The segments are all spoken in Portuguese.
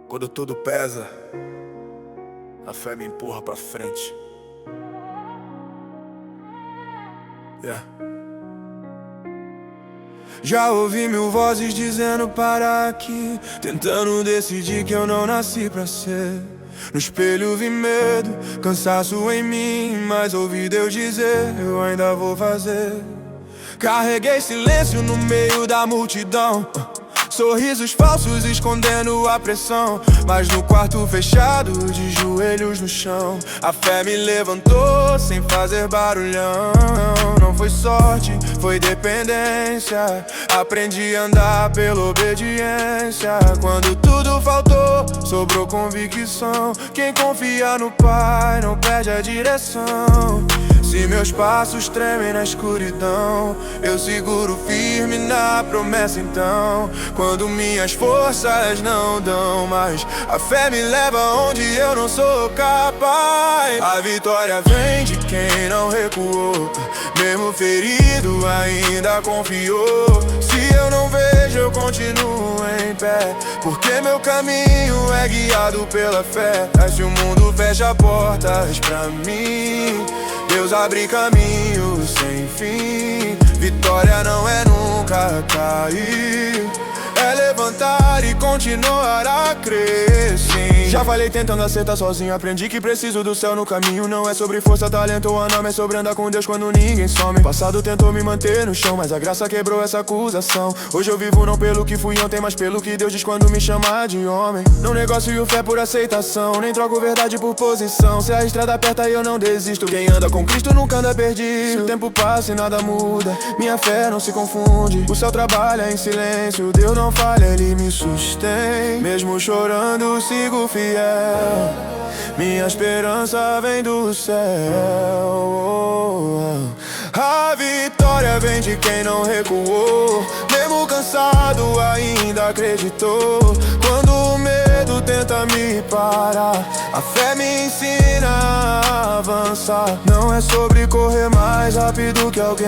Quando tudo pesa, a fé me empurra pra frente. Já ouvi mil vozes dizendo para aqui, tentando decidir que eu não nasci pra ser. No espelho vi medo, cansaço em mim, mas ouvi Deus dizer, eu ainda vou fazer. Carreguei silêncio no meio da multidão, sorrisos falsos escondendo a pressão, mas no quarto fechado, de joelhos no chão, a fé me levantou sem fazer barulhão. Não foi sorte, foi dependência. Aprendi a andar pela obediência. Quando tudo faltou, sobrou convicção. Quem confia no Pai não perde a direção. Se meus passos tremem na escuridão, eu seguro firme na promessa então. Quando minhas forças não dão mais, a fé me leva onde eu não sou capaz. A vitória vem de quem não recuou, mesmo ferido ainda confiou. Se eu não vejo eu continuo em pé, porque meu caminho é guiado pela fé. Mas se o mundo fecha portas pra mim, Deus abre caminho sem fim. Vitória não é nunca cair, é levantar e continuar a crer, sim. Já falei tentando acertar sozinho, aprendi que preciso do céu no caminho. Não é sobre força, talento ou nome, é sobre andar com Deus quando ninguém some. Passado tentou me manter no chão, mas a graça quebrou essa acusação. Hoje eu vivo não pelo que fui ontem, mas pelo que Deus diz quando me chama de homem. Não negocio fé por aceitação, nem troco verdade por posição. Se a estrada aperta eu não desisto, quem anda com Cristo nunca anda perdido. Se o tempo passa e nada muda, minha fé não se confunde. O céu trabalha em silêncio, Deus não falha, Ele me sustém. Mesmo chorando sigo fiel, minha esperança vem do céu. A vitória vem de quem não recuou, mesmo cansado ainda acreditou. Quando o medo tenta me parar, a fé me ensina a avançar. Não é sobre correr mais rápido que alguém,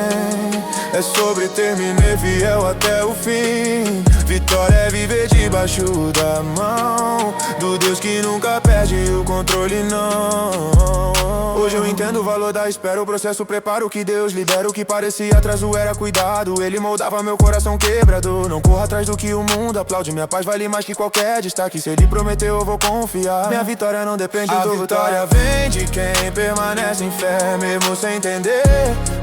é sobre terminar fiel até o fim. Vitória é viver debaixo da mão do Deus que nunca perde o controle, não. Hoje eu entendo o valor da espera, o processo prepara o que Deus libera. O que parecia atraso era cuidado, Ele moldava meu coração quebrado. Não corro atrás do que o mundo aplaude, minha paz vale mais que qualquer destaque. Se Ele prometeu eu vou confiar, minha vitória não depende do vitória vem de quem permanece em fé, mesmo sem entender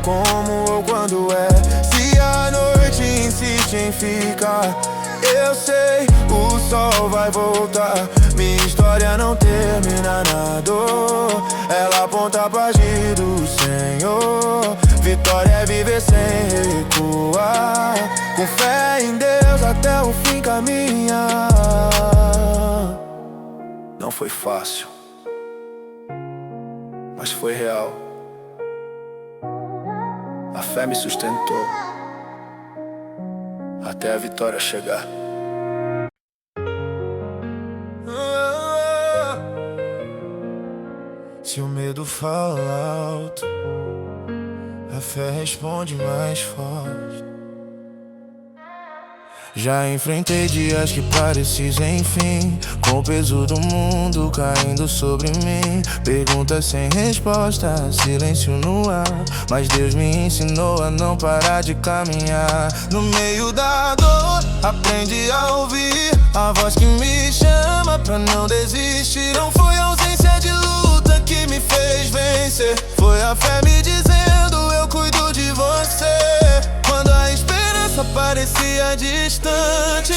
como ou quando é. Se a noite insiste em ficar, eu sei, o sol vai voltar. Minha história não termina na dor, ela aponta pra agir do Senhor. Vitória é viver sem recuar, com fé em Deus até o fim caminhar. Não foi fácil, mas foi real. A fé me sustentou até a vitória chegar. Se o medo fala alto, a fé responde mais forte. Já enfrentei dias que pareci sem fim, com o peso do mundo caindo sobre mim. Perguntas sem resposta, silêncio no ar, mas Deus me ensinou a não parar de caminhar. No meio da dor, aprendi a ouvir a voz que me chama pra não desistir. Não foi a ausência de luta que me fez vencer, foi a fé me dizendo eu cuido de você. Quando a esperança parecia distante,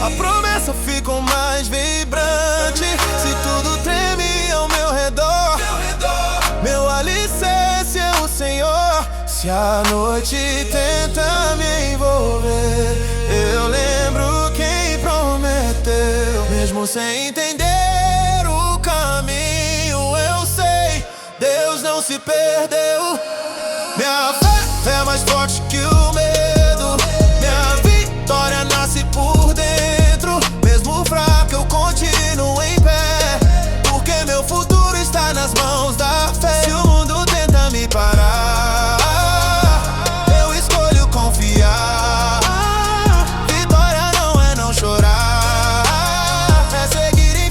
a promessa ficou mais vibrante. Se tudo treme ao meu redor, meu alicerce é o Senhor. Se a noite tenta me envolver, eu lembro quem prometeu. Mesmo sem entender o caminho, eu sei, Deus não se perdeu. Minha fé é mais forte que o medo, minha vitória nasce por dentro. Mesmo fraco eu continuo em pé, porque meu futuro está nas mãos da fé. Se o mundo tenta me parar, eu escolho confiar. Vitória não é não chorar, é seguir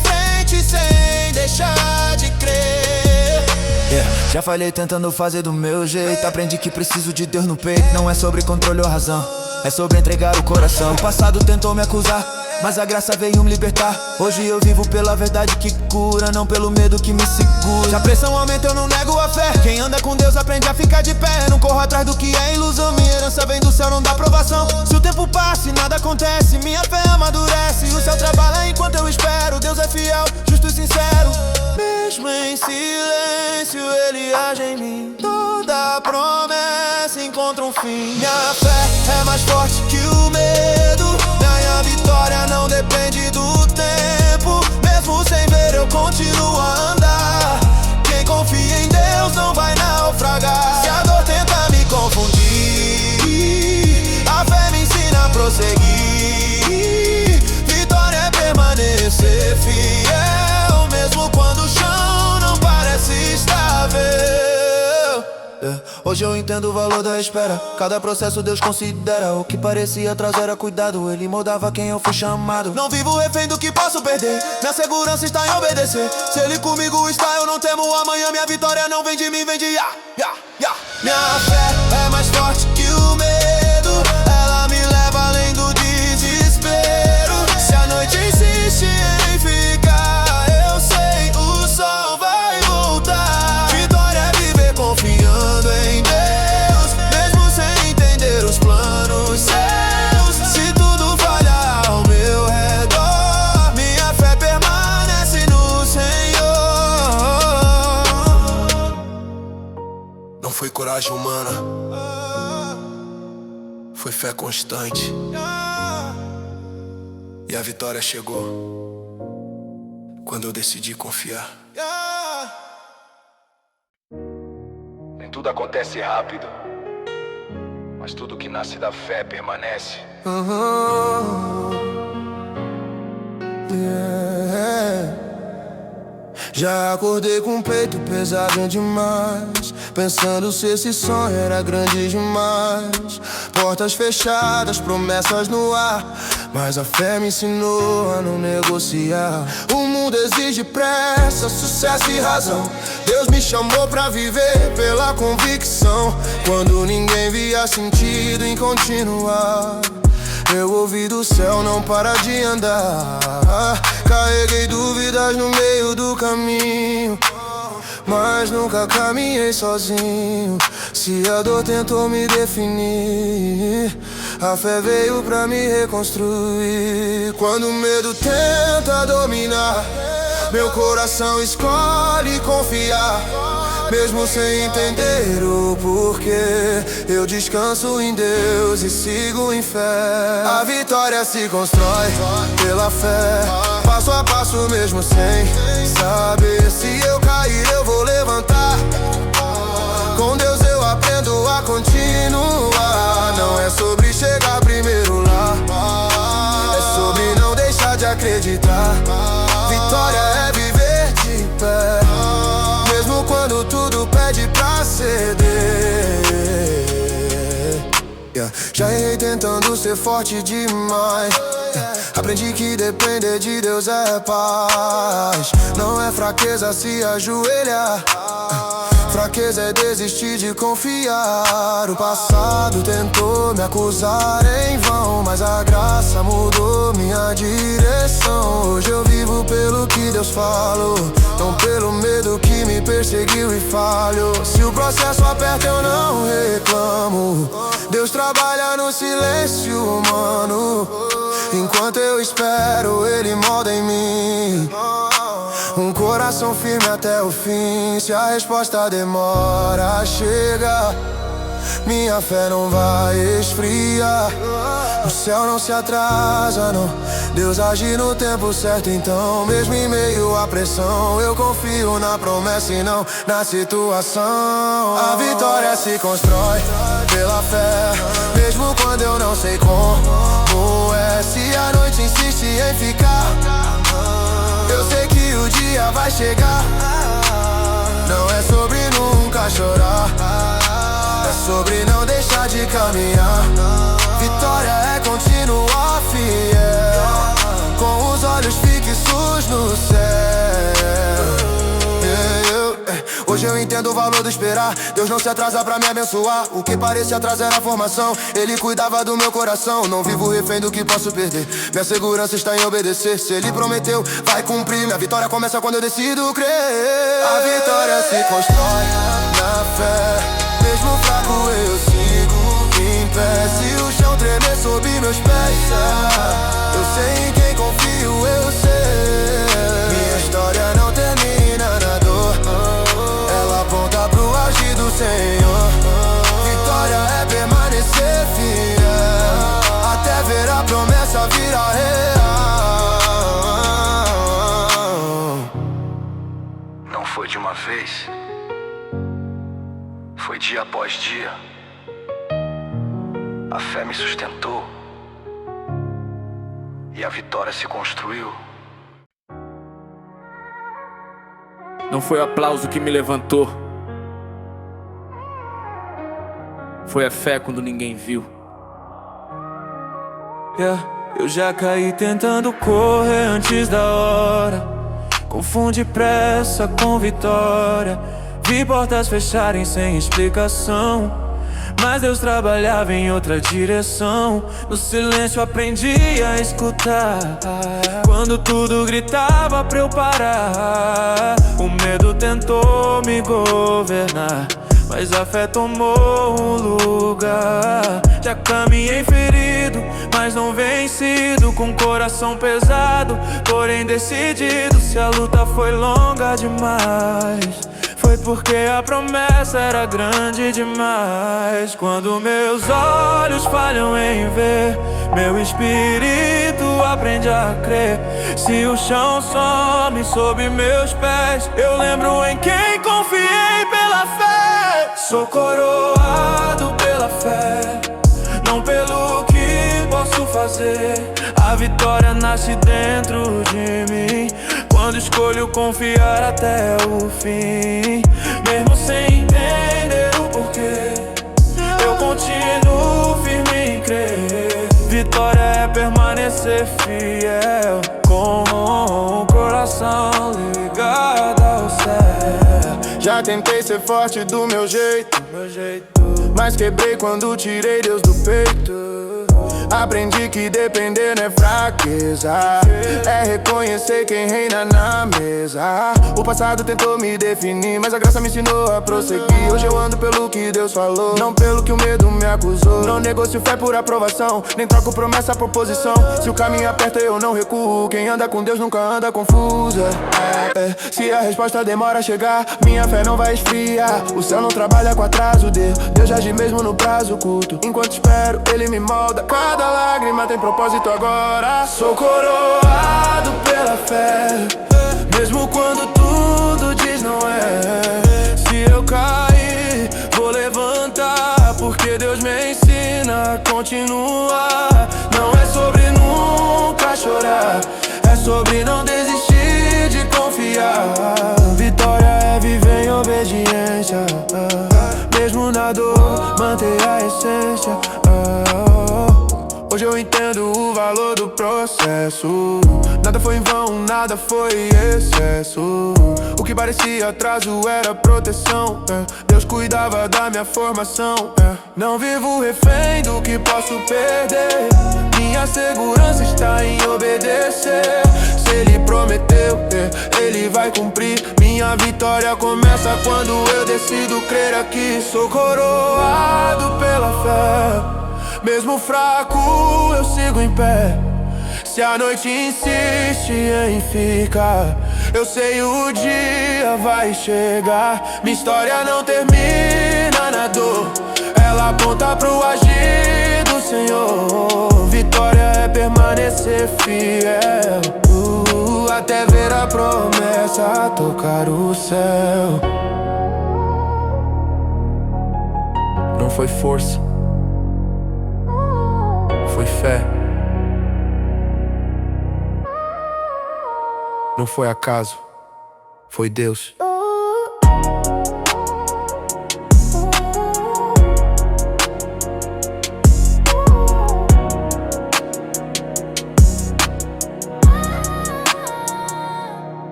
Já falhei tentando fazer do meu jeito. Aprendi que preciso de Deus no peito. Não é sobre controle ou razão, é sobre entregar o coração. O passado tentou me acusar, mas a graça veio me libertar. Hoje eu vivo pela verdade que cura, não pelo medo que me segura. Se a pressão aumenta eu não nego a fé. Quem anda com Deus aprende a ficar de pé. Não corro atrás do que é ilusão. Minha herança vem do céu, não dá provação. Se o tempo passa e nada acontece, minha fé amadurece. O céu trabalha enquanto eu espero. Deus é fiel, justo e sincero. Mesmo em silêncio ele age em mim. Toda promessa encontra um fim. Minha fé é mais forte que o medo. Minha vitória não depende do tempo. Mesmo sem ver eu continuo a andar. Quem confia em Deus não vai naufragar. Se a dor tenta me confundir, a fé me ensina a prosseguir. Vitória é permanecer fiel, mesmo quando o chão não parece estável. Hoje eu entendo o valor da espera. Cada processo Deus considera. O que parecia atraso era cuidado. Ele moldava quem eu fui chamado. Não vivo refém do que posso perder. Minha segurança está em obedecer. Se ele comigo está, eu não temo amanhã. Minha vitória não vem de mim, vem de ya. Minha fé é mais forte que o medo. Ela me leva além do desespero. Se a noite insiste em ficar, eu sei, o sol vai voltar. Vitória é viver confiando em Deus, mesmo sem entender os planos seus. Se tudo falhar ao meu redor, minha fé permanece no Senhor. Não foi coragem humana, foi fé constante. E a vitória chegou quando eu decidi confiar. Nem tudo acontece rápido, mas tudo que nasce da fé permanece. Já acordei com o peito pesado demais, pensando se esse sonho era grande demais. Portas fechadas, promessas no ar, mas a fé me ensinou a não negociar. O mundo exige pressa, sucesso e razão. Deus me chamou pra viver pela convicção. Quando ninguém via sentido em continuar, eu ouvi do céu, não para de andar. Carreguei dúvidas no meio do caminho, mas nunca caminhei sozinho. Se a dor tentou me definir, a fé veio pra me reconstruir. Quando o medo tenta dominar, meu coração escolhe confiar. Mesmo sem entender o porquê, eu descanso em Deus e sigo em fé. A vitória se constrói pela fé, passo a passo mesmo sem saber. Se eu cair eu vou levantar. Com Deus eu aprendo a continuar. Não é sobre chegar primeiro lá, é sobre não deixar de acreditar. Vitória é viver de pé, mesmo quando tudo pede pra ceder. Já errei tentando ser forte demais. Aprendi que depender de Deus é paz. Não é fraqueza se ajoelhar, fraqueza é desistir de confiar. O passado tentou me acusar em vão, mas a graça mudou minha direção. Hoje eu vivo pelo que Deus falou, não pelo medo que me perseguiu e falhou. Se o processo aperta eu não reclamo. Deus trabalha no silêncio humano. Enquanto eu espero, Ele molda em mim um coração firme até o fim. Se a resposta demora a chegar, minha fé não vai esfriar. O céu não se atrasa, não. Deus age no tempo certo, então mesmo em meio à pressão, eu confio na promessa e não na situação. A vitória se constrói pela fé, mesmo quando eu não sei como é. Se a noite insiste em ficar, eu sei que o dia vai chegar. Não é sobre nunca chorar, é sobre não deixar de caminhar. Vitória é continuar fiel, com os olhos fixos no céu. Hoje Hoje eu entendo o valor do esperar. Deus não se atrasa pra me abençoar. O que parecia atraso era a formação. Ele cuidava do meu coração. Não vivo refém do que posso perder. Minha segurança está em obedecer. Se ele prometeu, vai cumprir. Minha vitória começa quando eu decido crer. A vitória se constrói na fé. Mesmo fraco eu sigo em pé. Se o chão tremer sob meus pés, eu sei em quem confio, eu sei. Minha história não termina na dor. Ela aponta pro agir do Senhor. Vitória é permanecer fiel até ver a promessa virar real. Não foi de uma vez, foi dia após dia. A fé me sustentou e a vitória se construiu. Não foi o aplauso que me levantou, foi a fé quando ninguém viu. Eu já caí tentando correr antes da hora. Confunde pressa com vitória. Vi portas fecharem sem explicação, mas Deus trabalhava em outra direção. No silêncio aprendi a escutar. Quando tudo gritava pra eu parar, o medo tentou me governar, mas a fé tomou um lugar. Já caminhei ferido, mas não vencido, com coração pesado, porém decidido. Se a luta foi longa demais, foi porque a promessa era grande demais. Quando meus olhos falham em ver, meu espírito aprende a crer. Se o chão some sob meus pés, eu lembro em quem confiei pela fé. Sou coroado pela fé, não pelo que posso fazer. A vitória nasce dentro de mim quando escolho confiar até o fim. Mesmo sem entender o porquê, eu continuo firme em crer. Vitória é permanecer fiel, com o coração ligado ao céu. Já tentei ser forte do meu jeito, mas quebrei quando tirei Deus do peito. Aprendi que depender não é fraqueza, é reconhecer quem reina na mesa. O passado tentou me definir, mas a graça me ensinou a prosseguir. Hoje eu ando pelo que Deus falou, não pelo que o medo me acusou. Não negocio fé por aprovação, nem troco promessa por posição. Se o caminho aperta eu não recuo, quem anda com Deus nunca anda confusa. Se a resposta demora a chegar, minha fé não vai esfriar. O céu não trabalha com atraso, Deus age mesmo no prazo curto. Enquanto espero, Ele me molda. Cada lágrima tem propósito agora. Sou coroado pela fé, mesmo quando tudo diz não é. Se eu cair, vou levantar, porque Deus me ensina a continuar. Não é sobre nunca chorar, é sobre não desistir de confiar. Vitória é viver em obediência, mesmo na dor, manter a essência. Hoje eu entendo o valor do processo. Nada foi em vão, nada foi excesso. O que parecia atraso era proteção, Deus cuidava da minha formação, Não vivo refém do que posso perder. Minha segurança está em obedecer. Se Ele prometeu, Ele vai cumprir. Minha vitória começa quando eu decido crer aqui. Sou coroado pela fé, mesmo fraco eu sigo em pé. Se a noite insiste em ficar, eu sei o dia vai chegar. Minha história não termina na dor, ela aponta pro agir do Senhor. Vitória é permanecer fiel, até ver a promessa tocar o céu. Não foi força, foi fé. Não foi acaso, foi Deus.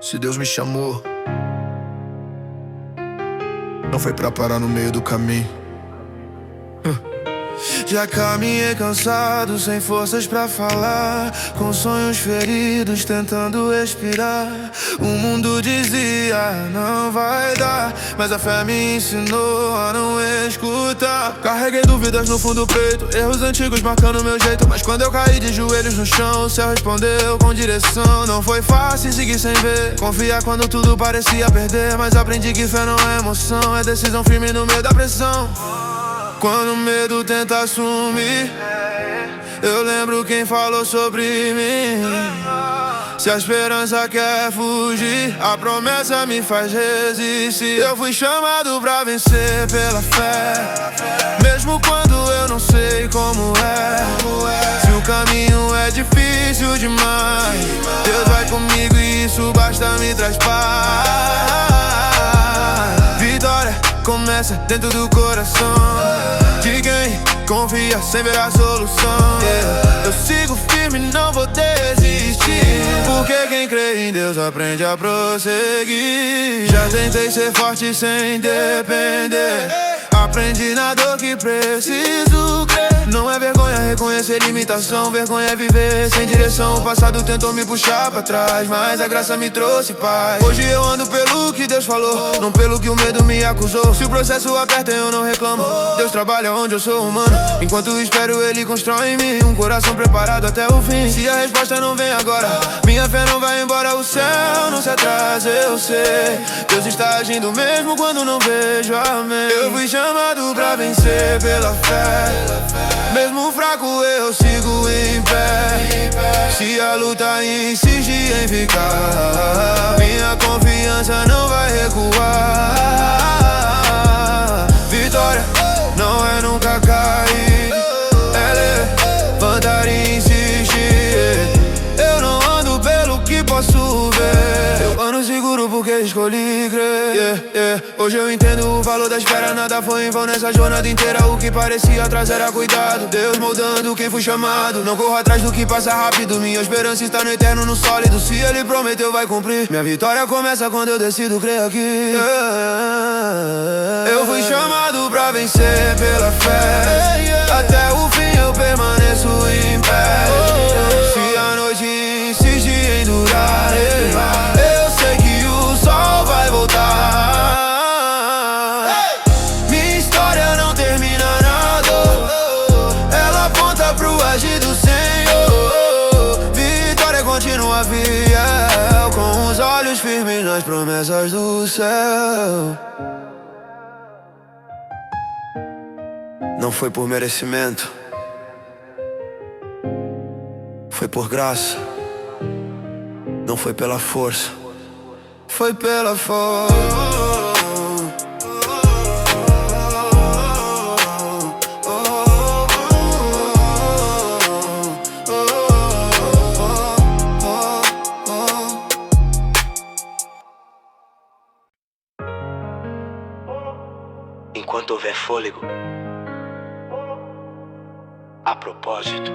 Se Deus me chamou, não foi pra parar no meio do caminho. Já caminhei cansado, sem forças pra falar, com sonhos feridos, tentando respirar. O mundo dizia, não vai dar, mas a fé me ensinou a não escutar. Carreguei dúvidas no fundo do peito, erros antigos marcando meu jeito. Mas quando eu caí de joelhos no chão, o céu respondeu com direção. Não foi fácil seguir sem ver, confiar quando tudo parecia perder. Mas aprendi que fé não é emoção, é decisão firme no meio da pressão. Quando o medo tenta assumir, eu lembro quem falou sobre mim. Se a esperança quer fugir, a promessa me faz resistir. Eu fui chamado pra vencer pela fé, mesmo quando eu não sei como é. Se o caminho é difícil demais, Deus vai comigo e isso basta me traz paz. Vitória começa dentro do coração de quem confia sem ver a solução. Eu sigo firme, não vou desistir, porque quem crê em Deus aprende a prosseguir. Já tentei ser forte sem depender, aprendi na dor que preciso crer. Não é vergonha reconhecer limitação, vergonha é viver sem direção. O passado tentou me puxar pra trás, mas a graça me trouxe paz. Hoje eu ando pelo que Deus falou, não pelo que o medo me acusou. Se o processo aperta eu não reclamo, Deus trabalha onde eu sou humano. Enquanto espero Ele constrói em mim um coração preparado até o fim. Se a resposta não vem agora, minha fé não vai embora, o céu não se atrasa, eu sei. Deus está agindo mesmo quando não vejo, amém. Eu fui chamado pra vencer pela fé, mesmo fraco eu sigo em pé. Se a luta insiste em ficar, minha confiança não vai recuar. Vitória não é nunca cair, é levantar e insistir. Eu não ando pelo que posso ver, eu ando seguro porque escolhi crer. Hoje eu entendo o valor da espera, nada foi em vão nessa jornada inteira. O que parecia atrás era cuidado, Deus moldando quem fui chamado. Não corro atrás do que passa rápido, minha esperança está no eterno, no sólido. Se Ele prometeu vai cumprir, minha vitória começa quando eu decido crer aqui. Eu fui chamado pra vencer pela fé, até o fim eu permaneço em pé. Se a noite insiste em durar, eu sei que o sol vai voltar. Minha história não termina na dor, ela aponta pro agir do Senhor. Vitória continua fiel, com os olhos firmes nas promessas do céu. Não foi por merecimento, foi por graça. Não foi pela força, foi pela força. Enquanto houver fôlego, a propósito.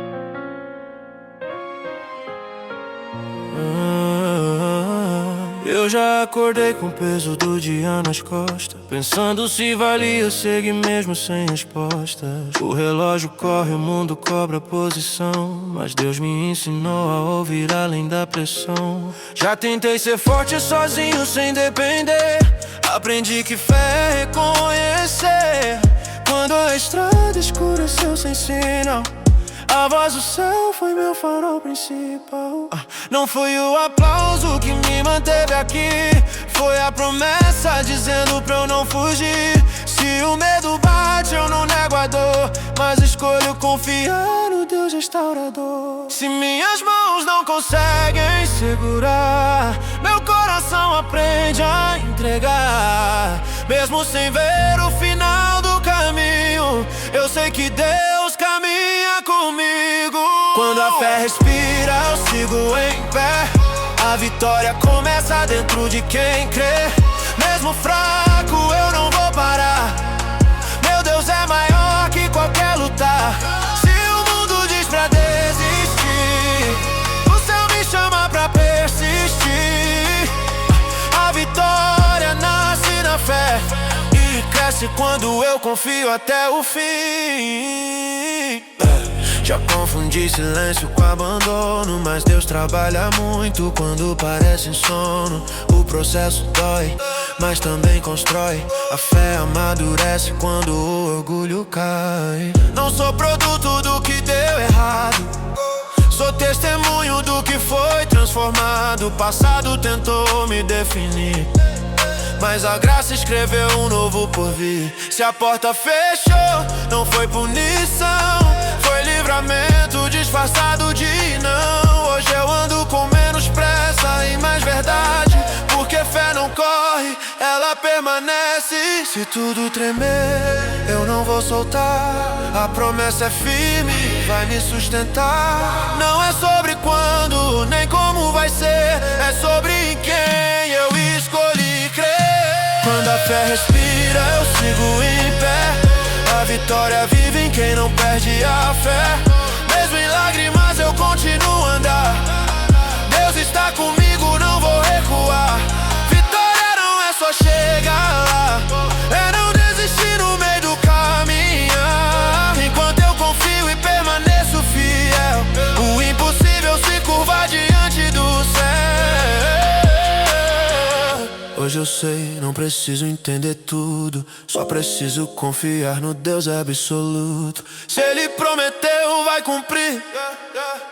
Eu já acordei com o peso do dia nas costas, pensando se valia seguir mesmo sem respostas. O relógio corre, o mundo cobra posição, mas Deus me ensinou a ouvir além da pressão. Já tentei ser forte sozinho sem depender, aprendi que fé é reconhecer quando a estrada escureceu sem sinal. A voz do céu foi meu farol principal. Não foi o aplauso que me manteve aqui, foi a promessa dizendo pra eu não fugir. Se o medo bate eu não nego a dor, mas escolho confiar no Deus restaurador. Se minhas mãos não conseguem segurar, meu coração aprende a entregar. Mesmo sem ver o final do caminho, eu sei que Deus caminha comigo. Quando a fé respira, eu sigo em pé. A vitória começa dentro de quem crê. Mesmo fraco, eu não vou parar. Meu Deus é maior que qualquer luta. Se o mundo diz pra desistir, o céu me chama pra persistir. permanece quando eu confio até o fim. Já confundi silêncio com abandono, mas Deus trabalha muito quando parece insono. O processo dói, mas também constrói. A fé amadurece quando o orgulho cai. Não sou produto do que deu errado, sou testemunho do que foi transformado. O passado tentou me definir, mas a graça escreveu um novo porvir. Se a porta fechou, não foi punição, foi livramento disfarçado de não. Hoje eu ando com menos pressa e mais verdade, porque fé não corre, ela permanece. Se tudo tremer, eu não vou soltar. A promessa é firme, vai me sustentar. Não é sobre quando, nem como vai ser, é sobre em quem eu escolhi crer. Quando a fé respira, eu sigo em pé. A vitória vive em quem não perde a fé. Mesmo em lágrimas eu continuo a andar. Deus está comigo, não vou recuar. Vitória não é só chegar lá, é não desistir no meio do caminhar. Enquanto eu confio e permaneço fiel, o impossível se curva diante do céu. Hoje eu sei, não preciso entender tudo, só preciso confiar no Deus absoluto. Se Ele prometeu, vai cumprir.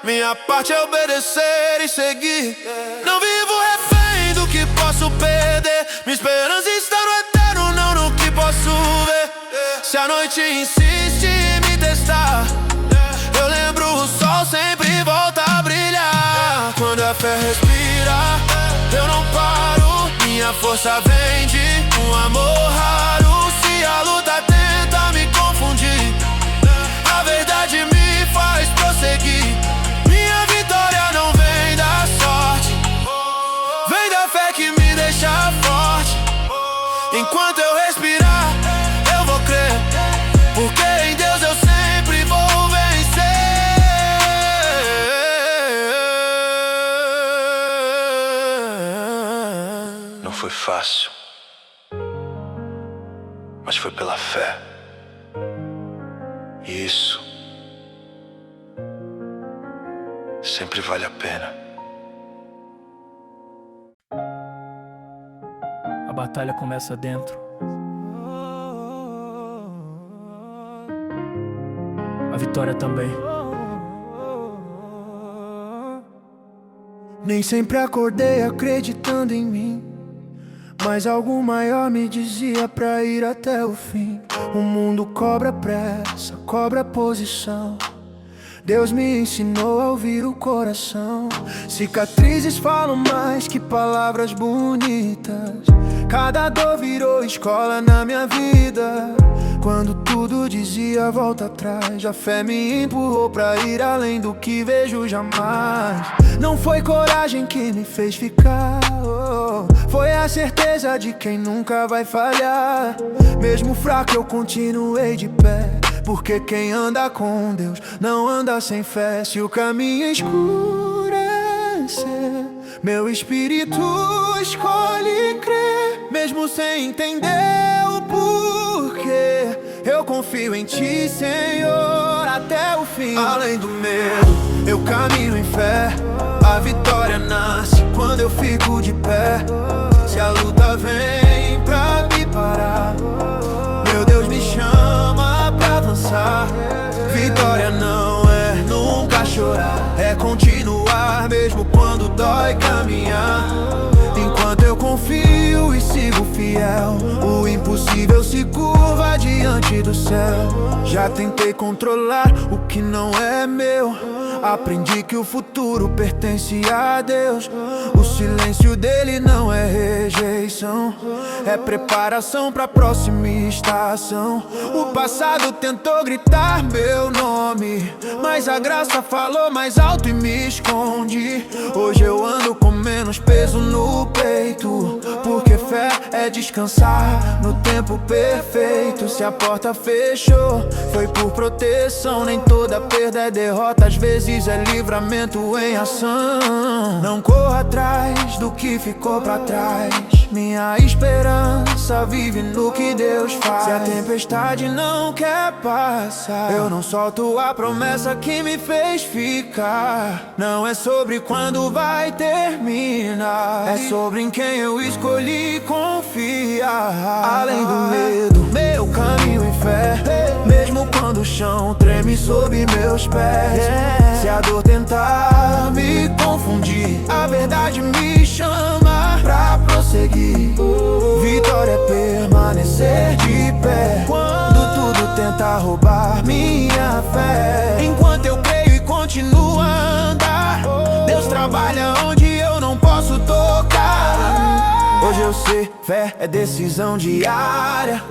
Minha parte é obedecer e seguir. Não vivo refém do que posso perder. Minha esperança está no eterno, não no que posso ver. Se a noite insiste em me testar, eu lembro o sol sempre volta a brilhar. Quando a fé respira, eu não paro. Minha força vem de um amor raro. Se a luta tenta me confundir, a verdade me faz prosseguir. Minha vitória não vem da sorte, vem da fé que me deixa forte. Enquanto eu respirar, eu vou crer, porque em Deus eu sempre vou vencer. Não foi fácil, mas foi pela fé. E isso sempre vale a pena. A batalha começa dentro. A vitória também. Nem sempre acordei acreditando em mim, mas algo maior me dizia pra ir até o fim. O mundo cobra pressa, cobra posição. Deus me ensinou a ouvir o coração. Cicatrizes falam mais que palavras bonitas. Cada dor virou escola na minha vida. Quando tudo dizia volta atrás, a fé me empurrou pra ir além do que vejo jamais. Não foi coragem que me fez ficar, foi a certeza de quem nunca vai falhar. Mesmo fraco eu continuei de pé, porque quem anda com Deus não anda sem fé. Se o caminho escurecer, meu espírito escolhe crer. Mesmo sem entender o porquê, eu confio em Ti, Senhor, até o fim. Além do medo, eu caminho em fé. A vitória nasce quando eu fico de pé. Se a luta vem pra me parar, meu Deus me chama pra avançar. Vitória não é nunca chorar, é continuar mesmo quando dói caminhar. Enquanto eu confio e sigo fiel, o impossível se curva diante do céu. Já tentei controlar o que não é meu, aprendi que o futuro pertence a Deus. O silêncio dele não é rejeição, é preparação pra próxima estação. O passado tentou gritar meu nome, mas a graça falou mais alto e me esconde. Hoje eu ando com menos peso no peito, porque fé é descansar no tempo perfeito. Se a porta fechou, foi por proteção. Nem toda perda é derrota, às vezes é livramento em ação. Não corra atrás do que ficou pra trás, Minha esperança vive no que Deus faz. Se a tempestade não quer passar, eu não solto a promessa que me fez ficar. Não é sobre quando vai terminar, é sobre em quem eu escolhi confiar. Além do medo, meu caminho em fé, mesmo quando o chão treme sob meus pés. Se a dor tentar me confundir, a verdade me chama pra prosseguir. Vitória é permanecer de pé quando tudo tenta roubar minha fé. Enquanto eu creio e continuo a andar, Deus trabalha onde eu não posso tocar. Hoje eu sei, fé é decisão diária,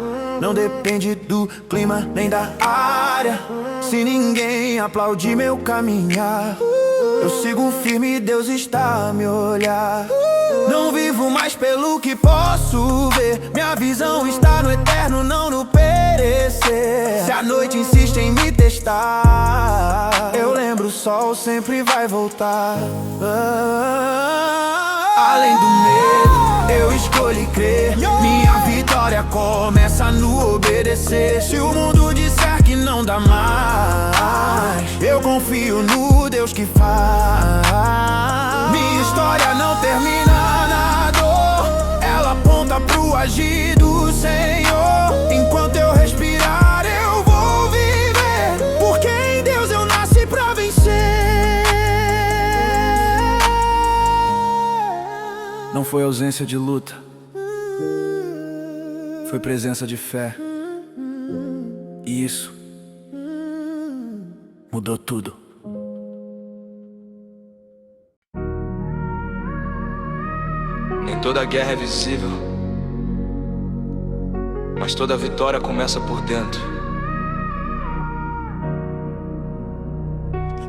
não depende do clima nem da área. Se ninguém aplaudir meu caminhar, eu sigo firme, Deus está a me olhar. Não vivo mais pelo que posso ver, minha visão está no eterno, não no perecer. Se a noite insiste em me testar, eu lembro, o sol sempre vai voltar. Além do medo, eu escolhi crer. Minha vitória começa no obedecer. Se o mundo disser que não dá mais, eu confio no Deus que faz. Minha história não termina na dor, ela aponta pro agir do Senhor. Enquanto eu respirar, eu vou viver, porque em Deus eu nasci pra vencer. Não foi ausência de luta, foi presença de fé. E isso mudou tudo. Nem toda guerra é visível, mas toda vitória começa por dentro.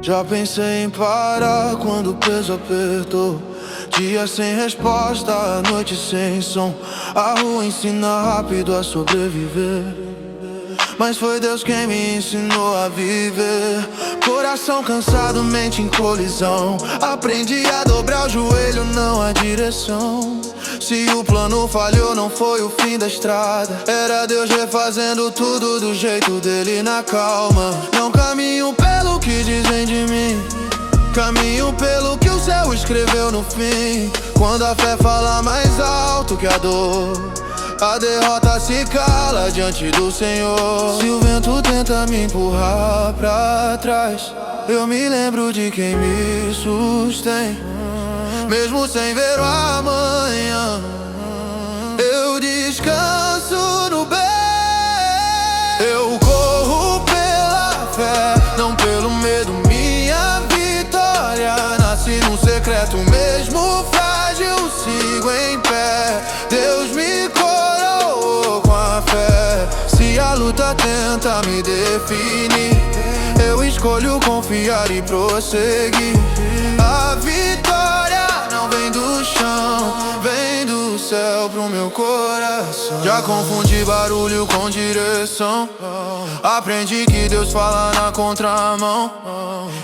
Já pensei em parar quando o peso apertou. Dia sem resposta, noite sem som. A rua ensina rápido a sobreviver, mas foi Deus quem me ensinou a viver. Coração cansado, mente em colisão. Aprendi a dobrar o joelho, não a direção. Se o plano falhou, não foi o fim da estrada, era Deus refazendo tudo do jeito dele na calma. Não caminho pelo que dizem de mim, caminho pelo que o céu escreveu no fim. Quando a fé fala mais alto que a dor, a derrota se cala diante do Senhor. Se o vento tenta me empurrar pra trás, eu me lembro de quem me sustém. Mesmo sem ver o amanhã, eu descanso no bem. Eu corro pela fé, não pelo medo. Minha vitória nasce num secreto, mesmo frágil, sigo em pé. Deus me coroou com a fé. Se a luta tenta me definir, eu escolho confiar e prosseguir. A vitória não vem do chão, vem do céu pro meu coração. Já confundi barulho com direção, aprendi que Deus fala na contramão.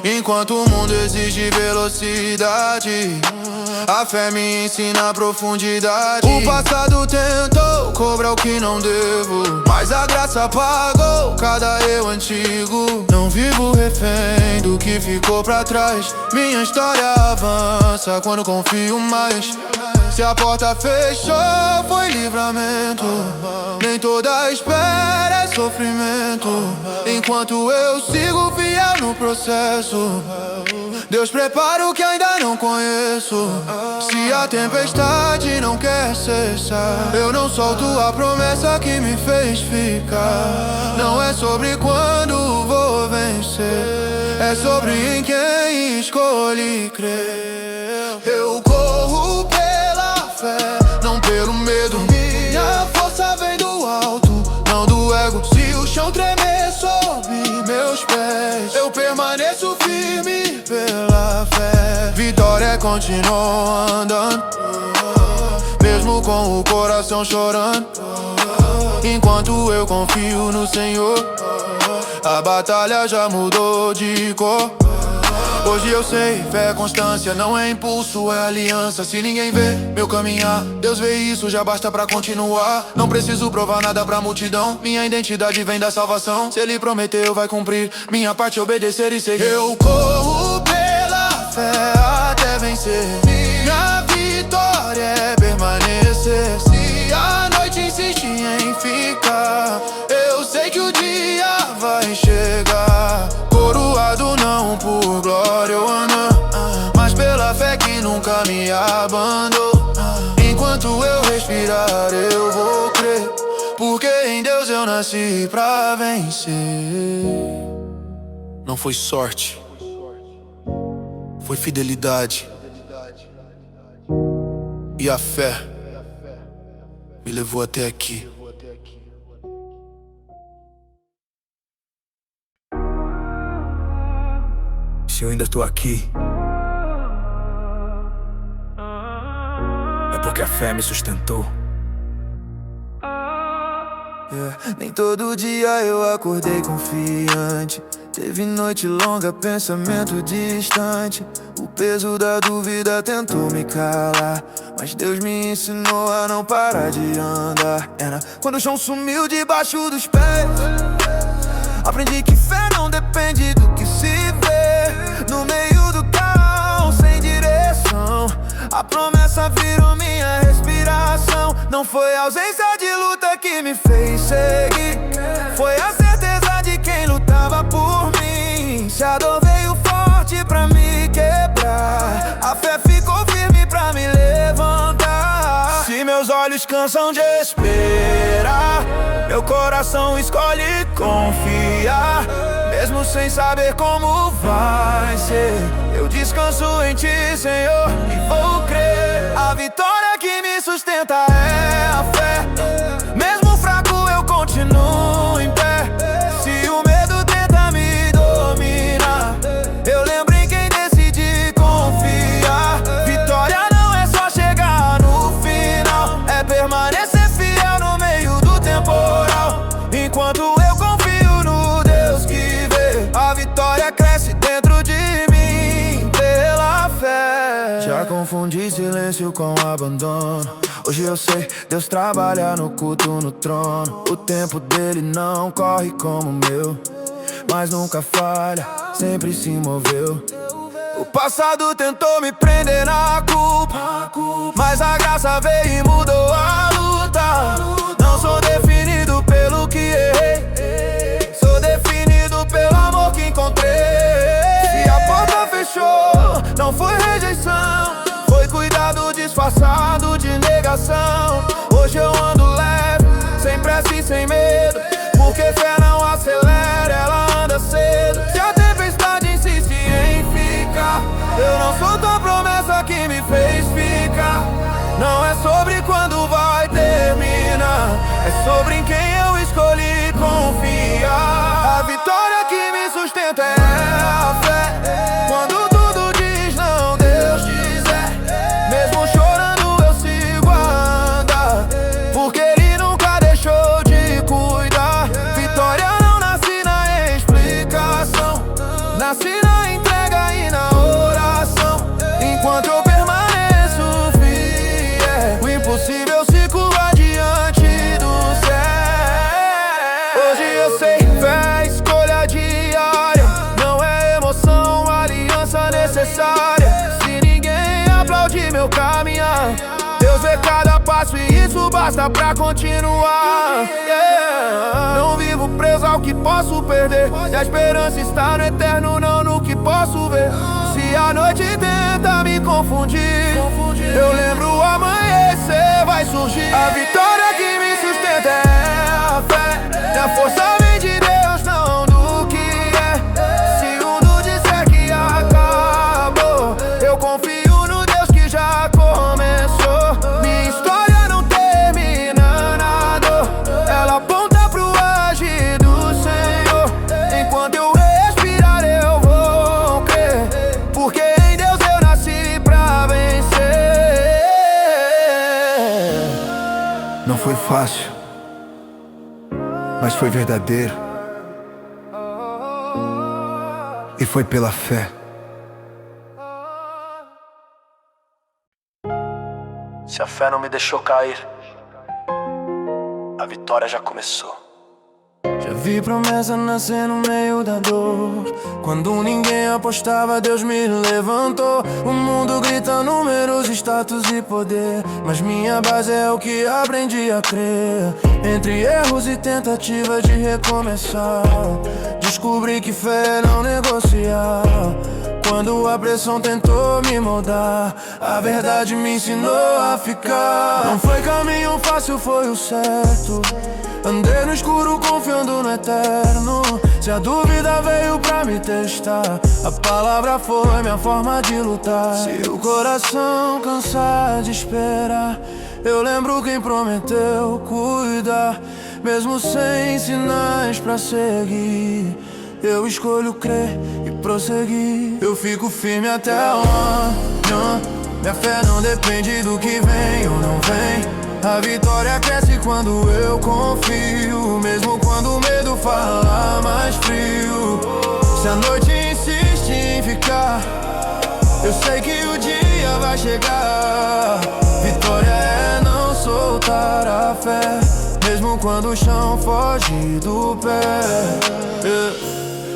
Enquanto o mundo exige velocidade, a fé me ensina a profundidade. O passado tentou cobrar o que não devo, mas a graça pagou cada eu antigo. Não vivo refém do que ficou pra trás, minha história avança quando confio mais. Se a porta fechou, foi livramento, nem toda espera é sofrimento. Enquanto eu sigo fiel no processo, Deus prepara o que ainda não conheço. Se a tempestade não quer cessar, eu não solto a promessa que me fez ficar. Não é sobre quando vou vencer, é sobre em quem escolhi crer. Eu corro pela fé, não pelo medo. Minha força vem do alto, não do ego. Se o chão tremer sob meus pés, eu permaneço firme pela fé. Vitória é continuar andando, mesmo com o coração chorando. Enquanto eu confio no Senhor, a batalha já mudou de cor. Hoje eu sei, fé é constância, não é impulso, é aliança. Se ninguém vê meu caminhar, Deus vê isso, já basta pra continuar. Não preciso provar nada pra multidão, minha identidade vem da salvação. Se Ele prometeu, vai cumprir, minha parte obedecer e seguir. Eu corro pela fé até vencer, minha vitória é permanecer. Se a noite insiste em ficar, eu sei que o dia vai chegar. Coroado não por glória ou honra, mas pela fé que nunca me abandona. Enquanto eu respirar eu vou crer, porque em Deus eu nasci pra vencer. Não foi sorte, foi fidelidade. E a fé me levou até aqui. Se eu ainda tô aqui, é porque a fé me sustentou. Nem todo dia eu acordei confiante. Teve noite longa, pensamento distante. O peso da dúvida tentou me calar, mas Deus me ensinou a não parar de andar. Quando o chão sumiu debaixo dos pés, aprendi que fé não depende do que se vê. No meio do caos, sem direção, a promessa virou minha respiração. Não foi a ausência de luta que me fez seguir, foi a certeza de quem lutava por mim. Se a dor veio forte pra me quebrar, a fé ficou firme pra me levantar. Se meus olhos cansam de esperar, meu coração escolhe confiar. Mesmo sem saber como vai ser, eu descanso em Ti, Senhor, e vou crer. A vitória que me sustenta é a fé. Mesmo fraco eu continuo em pé. Se o medo tenta me dominar, eu lembro em quem decidi confiar. Vitória não é só chegar no final, é permanecer fiel no meio do temporal. Enquanto eu confio no Deus que vê, a vitória cresce dentro de mim pela fé. Já confundi silêncio com abandono. Hoje eu sei, Deus trabalha no culto, no trono. O tempo dele não corre como o meu, mas nunca falha, sempre se moveu. O passado tentou me prender na culpa, mas a graça veio e mudou a luta. Não sou definido pelo que errei, sou definido pelo amor que encontrei. Se a porta fechou, não foi rejeição, foi cuidado disfarçado de negação. Hoje eu ando leve, sem pressa e sem medo, porque fé não acelera, ela anda cedo. Se a tempestade insiste em ficar, eu não sou tua promessa que me fez ficar. Não é sobre quando vai terminar, é sobre em quem eu escolhi confiar. A vitória que me sustenta é a fé. Quando tudo diz não, Deus diz é. Mesmo chorando eu sigo a andar, porque Ele nunca deixou de cuidar. Vitória não nasce na explicação, nasce na entrega e na oração. Enquanto eu permaneço fiel, o impossível se curva diante do céu. Hoje eu sei, fé é escolha diária, não é emoção, aliança necessária. Se ninguém aplaude meu caminhar, Deus vê cada passo e isso basta pra continuar. Não vivo preso ao que posso perder, e a esperança está no eterno, não no que posso ver. Se a noite tenta me confundir, eu lembro o amanhecer vai surgir. A vitória que me sustenta é a fé, e a força vem de Deus, não do que é. Se o mundo disser que acabou, eu confio no Deus que já começou. Minha história não termina na dor, ela aponta pro agir do Senhor. Enquanto eu respirar eu vou crer, porque em Deus eu nasci pra vencer. Não foi fácil, mas foi verdadeiro. E foi pela fé. fé não me deixou cair. A vitória já começou. Já vi promessa nascer no meio da dor. Quando ninguém apostava, Deus me levantou. O mundo grita números, status e poder, mas minha base é o que aprendi a crer. Entre erros e tentativas de recomeçar, descobri que fé é não negociar. Quando a pressão tentou me moldar, a verdade me ensinou a ficar. Não foi caminho fácil, foi o certo. Andei no escuro confiando no eterno. Se a dúvida veio pra me testar, a palavra foi minha forma de lutar. Se o coração cansar de esperar, eu lembro quem prometeu cuidar. Mesmo sem sinais pra seguir, eu escolho crer e prosseguir. Eu fico firme até amanhã. Minha fé não depende do que vem ou não vem. A vitória cresce quando eu confio, mesmo quando o medo fala mais frio. Se a noite insiste em ficar, eu sei que o dia vai chegar. Vitória é não soltar a fé, mesmo quando o chão foge do pé.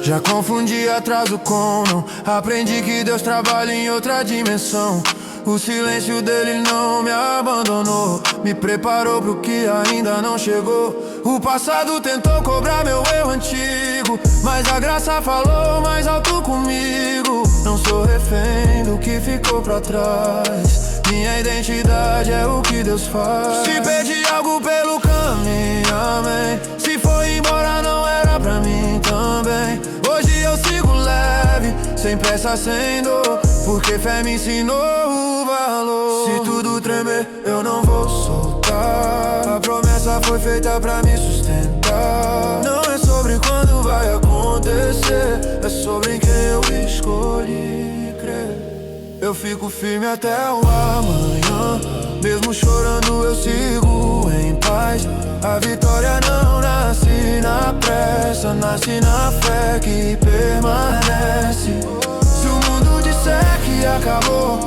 Já confundi atraso com não. Aprendi que Deus trabalha em outra dimensão. O silêncio dele não me abandonou, me preparou pro que ainda não chegou. O passado tentou cobrar meu erro antigo, mas a graça falou mais alto comigo. Não sou refém do que ficou pra trás, minha identidade é o que Deus faz. Se perdi algo pelo caminho, amém. Se foi embora não era pra mim também. Hoje eu sigo leve, sem pressa, sem dor, porque fé me ensinou o valor. Se tudo tremer, eu não vou soltar. A promessa foi feita pra me sustentar. Não é sobre quando vai acontecer, é sobre em quem eu escolhi crer. Eu fico firme até o amanhã. Mesmo chorando eu sigo em paz. A vitória não nasce na pressa, nasce na fé que permanece. Se o mundo disser que acabou,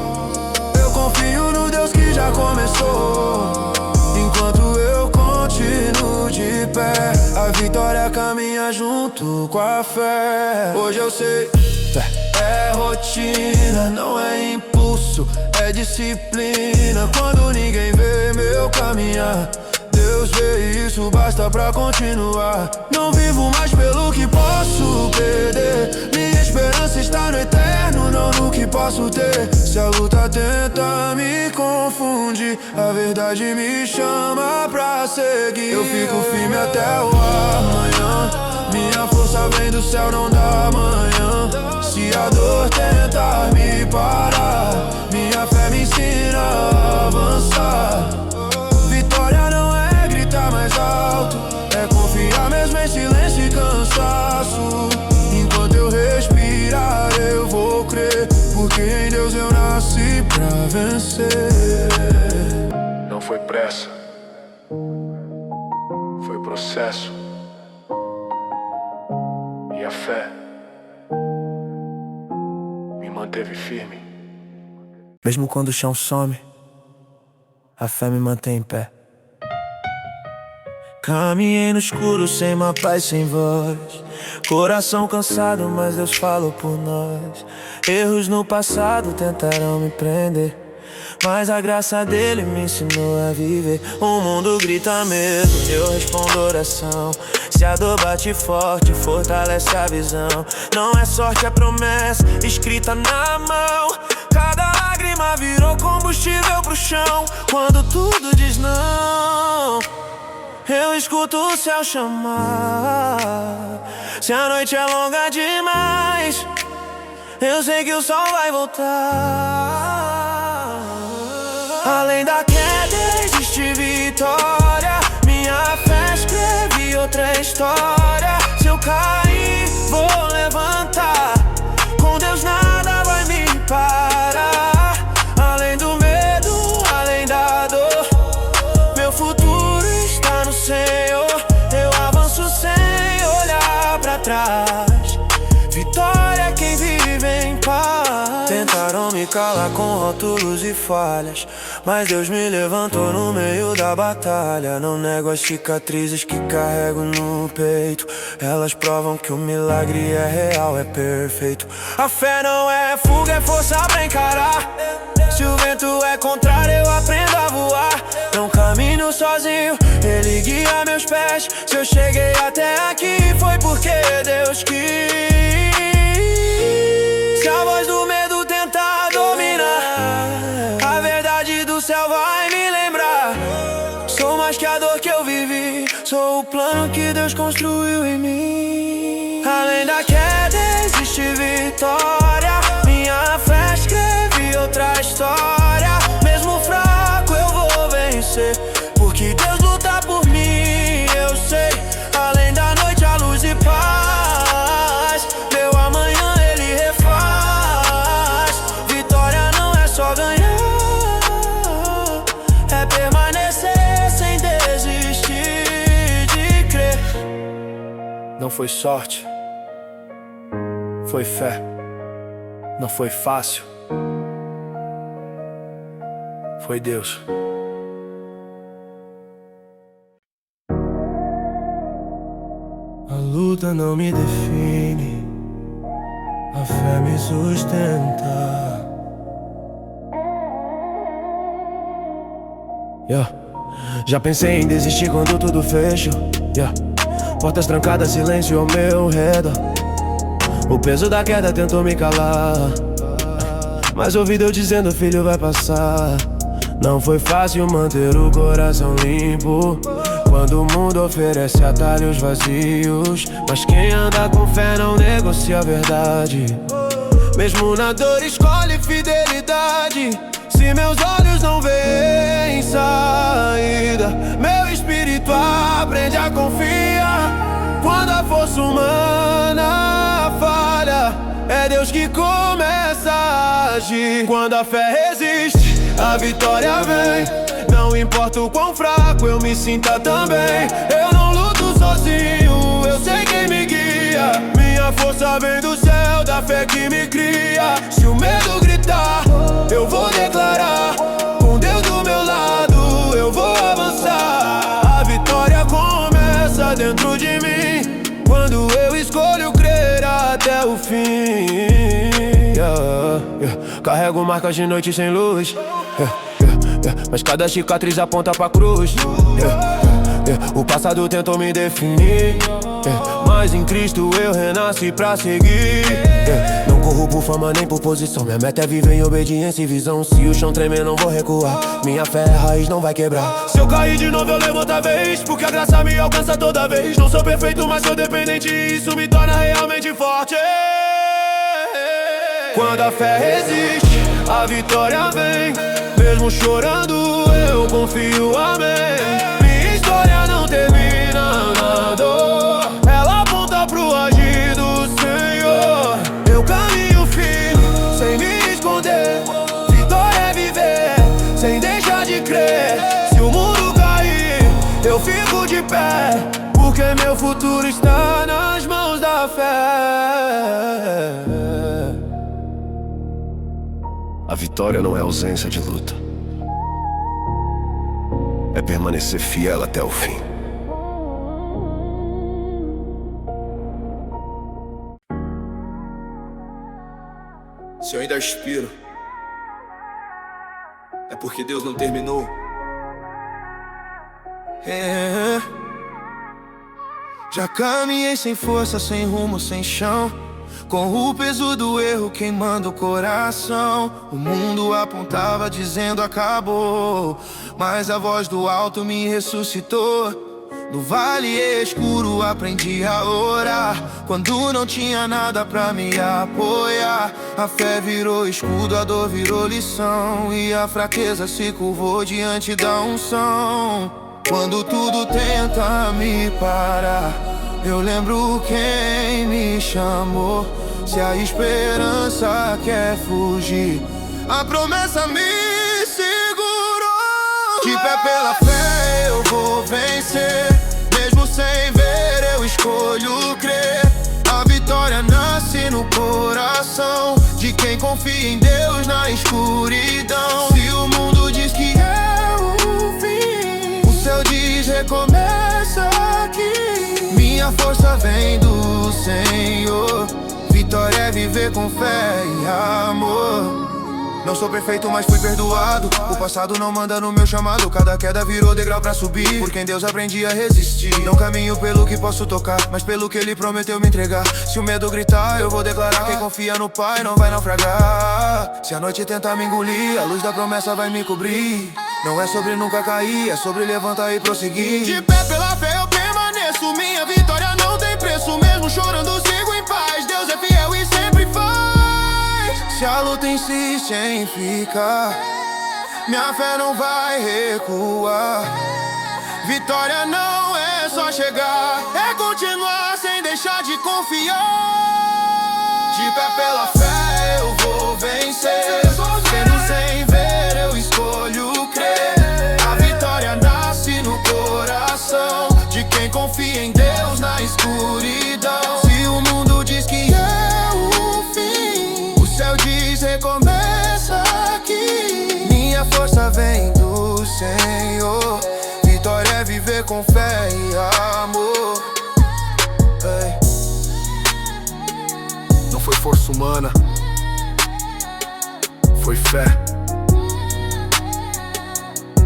eu confio no Deus que já começou. Enquanto eu continuo de pé, a vitória caminha junto com a fé. Hoje eu sei, fé é rotina, não é impulso, é disciplina. Quando ninguém vê meu caminhar, Deus vê isso, basta pra continuar. Não vivo mais pelo que posso perder, minha esperança está no eterno, não no que posso ter. Se a luta tenta me confundir, a verdade me chama pra seguir. Eu fico firme até o amanhã, minha força vem do céu, não da manhã. Se a dor tentar me parar, minha fé me ensina a avançar. Vitória não é gritar mais alto, é confiar mesmo em silêncio e cansaço. Enquanto eu respirar eu vou crer, porque em Deus eu nasci pra vencer. Não foi pressa, foi processo. E a fé me manteve firme. Mesmo quando o chão some, a fé me mantém em pé. Caminhei no escuro sem mapa e sem voz, coração cansado, mas Deus falou por nós. Erros no passado tentaram me prender, mas a graça dele me ensinou a viver. O mundo grita medo, eu respondo oração. Se a dor bate forte, fortalece a visão. Não é sorte, é promessa escrita na mão. Cada lágrima virou combustível pro chão. Quando tudo diz não, eu escuto o céu chamar. Se a noite é longa demais, eu sei que o sol vai voltar. Além da queda existe vitória, minha fé escreve outra história. Se eu cair, vou levantar, com Deus nada vai me parar. Além do medo, além da dor, meu futuro está no Senhor. Eu avanço sem olhar pra trás. Vitória é quem vive em paz. Tentaram me me calar com rótulos e falhas, mas Deus me levantou no meio da batalha. Não nego as cicatrizes que carrego no peito, elas provam que o milagre é real, é perfeito. A fé não é fuga, é força pra encarar. Se o vento é contrário, eu aprendo a voar. Não caminho sozinho, Ele guia meus pés. Se eu cheguei até aqui, foi porque Deus quis. Se a voz do medo tentar dominar, a verdade do céu vai me lembrar. Sou mais que a dor que eu vivi, sou o plano que Deus construiu em mim. Além da queda existe vitória, minha fé escreve outra história. Mesmo fraco eu vou vencer, porque Deus luta por mim, eu sei. Além da noite a luz e paz, meu amanhã Ele refaz. Vitória não é só ganhar, é permanecer sem desistir de crer. Não foi sorte, foi fé. Não foi fácil, foi Deus. A luta não me define, a fé me sustenta. Já pensei em desistir quando tudo fecha. Portas trancadas, silêncio ao meu redor. O peso da queda tentou me calar, mas ouvi Deus dizendo: filho, vai passar. Não foi fácil manter o coração limpo quando o mundo oferece atalhos vazios. Mas quem anda com fé não negocia a verdade. Mesmo na dor escolhe fidelidade. Se meus olhos não veem saída, meu espírito aprende a confiar. Quando a força humana falha, é Deus que começa a agir. Quando a fé resiste, a vitória vem. Não importa o quão fraco eu me sinta também, eu não luto sozinho, eu sei quem me guia. Minha força vem do céu, da fé que me cria. Se o medo gritar, eu vou declarar: com Deus do meu lado, eu vou avançar. A vitória começa dentro de mim, quando eu escolho crer até o fim. Carrego marcas de noite sem luz, mas cada cicatriz aponta pra cruz. O passado tentou me definir, mas em Cristo eu renasci pra seguir. Não corro por fama nem por posição, minha meta é viver em obediência e visão. Se o chão tremer não vou recuar, minha fé é raiz, não vai quebrar. Se eu cair de novo eu levanto a vez, porque a graça me alcança toda vez. Não sou perfeito, mas sou dependente, e isso me torna realmente forte. Quando a fé resiste, a vitória vem. Mesmo chorando eu confio, amém. Minha história não termina na dor, ela aponta pro agir do Senhor. Eu caminho firme, sem me esconder. Vitória é viver, sem deixar de crer. Se o mundo cair, eu fico de pé, porque meu futuro está nas mãos da fé. A vitória não é ausência de luta, é permanecer fiel até o fim. Se eu ainda respiro, é porque Deus não terminou. Já caminhei sem força, sem rumo, sem chão, com o peso do erro queimando o coração. O mundo apontava dizendo acabou, mas a voz do alto me ressuscitou. No vale escuro aprendi a orar, quando não tinha nada pra me apoiar. A fé virou escudo, a dor virou lição, e a fraqueza se curvou diante da unção. Quando tudo tenta me parar, eu lembro quem me chamou. Se a esperança quer fugir, a promessa me segurou. De pé pela fé eu vou vencer, mesmo sem ver eu escolho crer. A vitória nasce no coração, de quem confia em Deus na escuridão. Se o mundo diz que é o fim, o céu diz recomeça aqui. Minha força vem do Senhor. Vitória é viver com fé e amor. Não sou perfeito, mas fui perdoado. O passado não manda no meu chamado. Cada queda virou degrau pra subir. Por quem Deus aprendi a resistir. Não caminho pelo que posso tocar, mas pelo que Ele prometeu me entregar. Se o medo gritar, eu vou declarar. Quem confia no Pai não vai naufragar. Se a noite tentar me engolir, a luz da promessa vai me cobrir. Não é sobre nunca cair, é sobre levantar e prosseguir. De pé pela fé eu permaneço. Minha vitória não tem preço. Mesmo chorando sigo em paz. Deus é fiel e sempre faz. Se a luta insiste em ficar, minha fé não vai recuar. Vitória não é só chegar, é continuar sem deixar de confiar. De pé pela fé eu vou vencer. Vendo sem ver eu escolho crer. A vitória nasce no coração de quem confia em Deus na escuridão. Se o mundo diz que é o fim, o céu diz recomeça aqui. Minha força vem do Senhor. Vitória é viver com fé e amor. Ei. Não foi força humana, foi fé.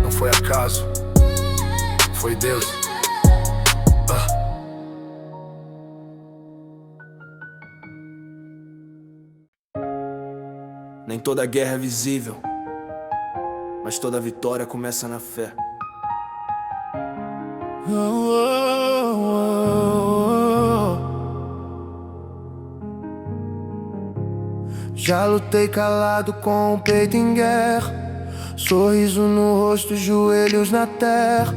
Não foi acaso, foi Deus. Nem toda guerra é visível, mas toda vitória começa na fé. Já lutei calado com o peito em guerra, sorriso no rosto, joelhos na terra.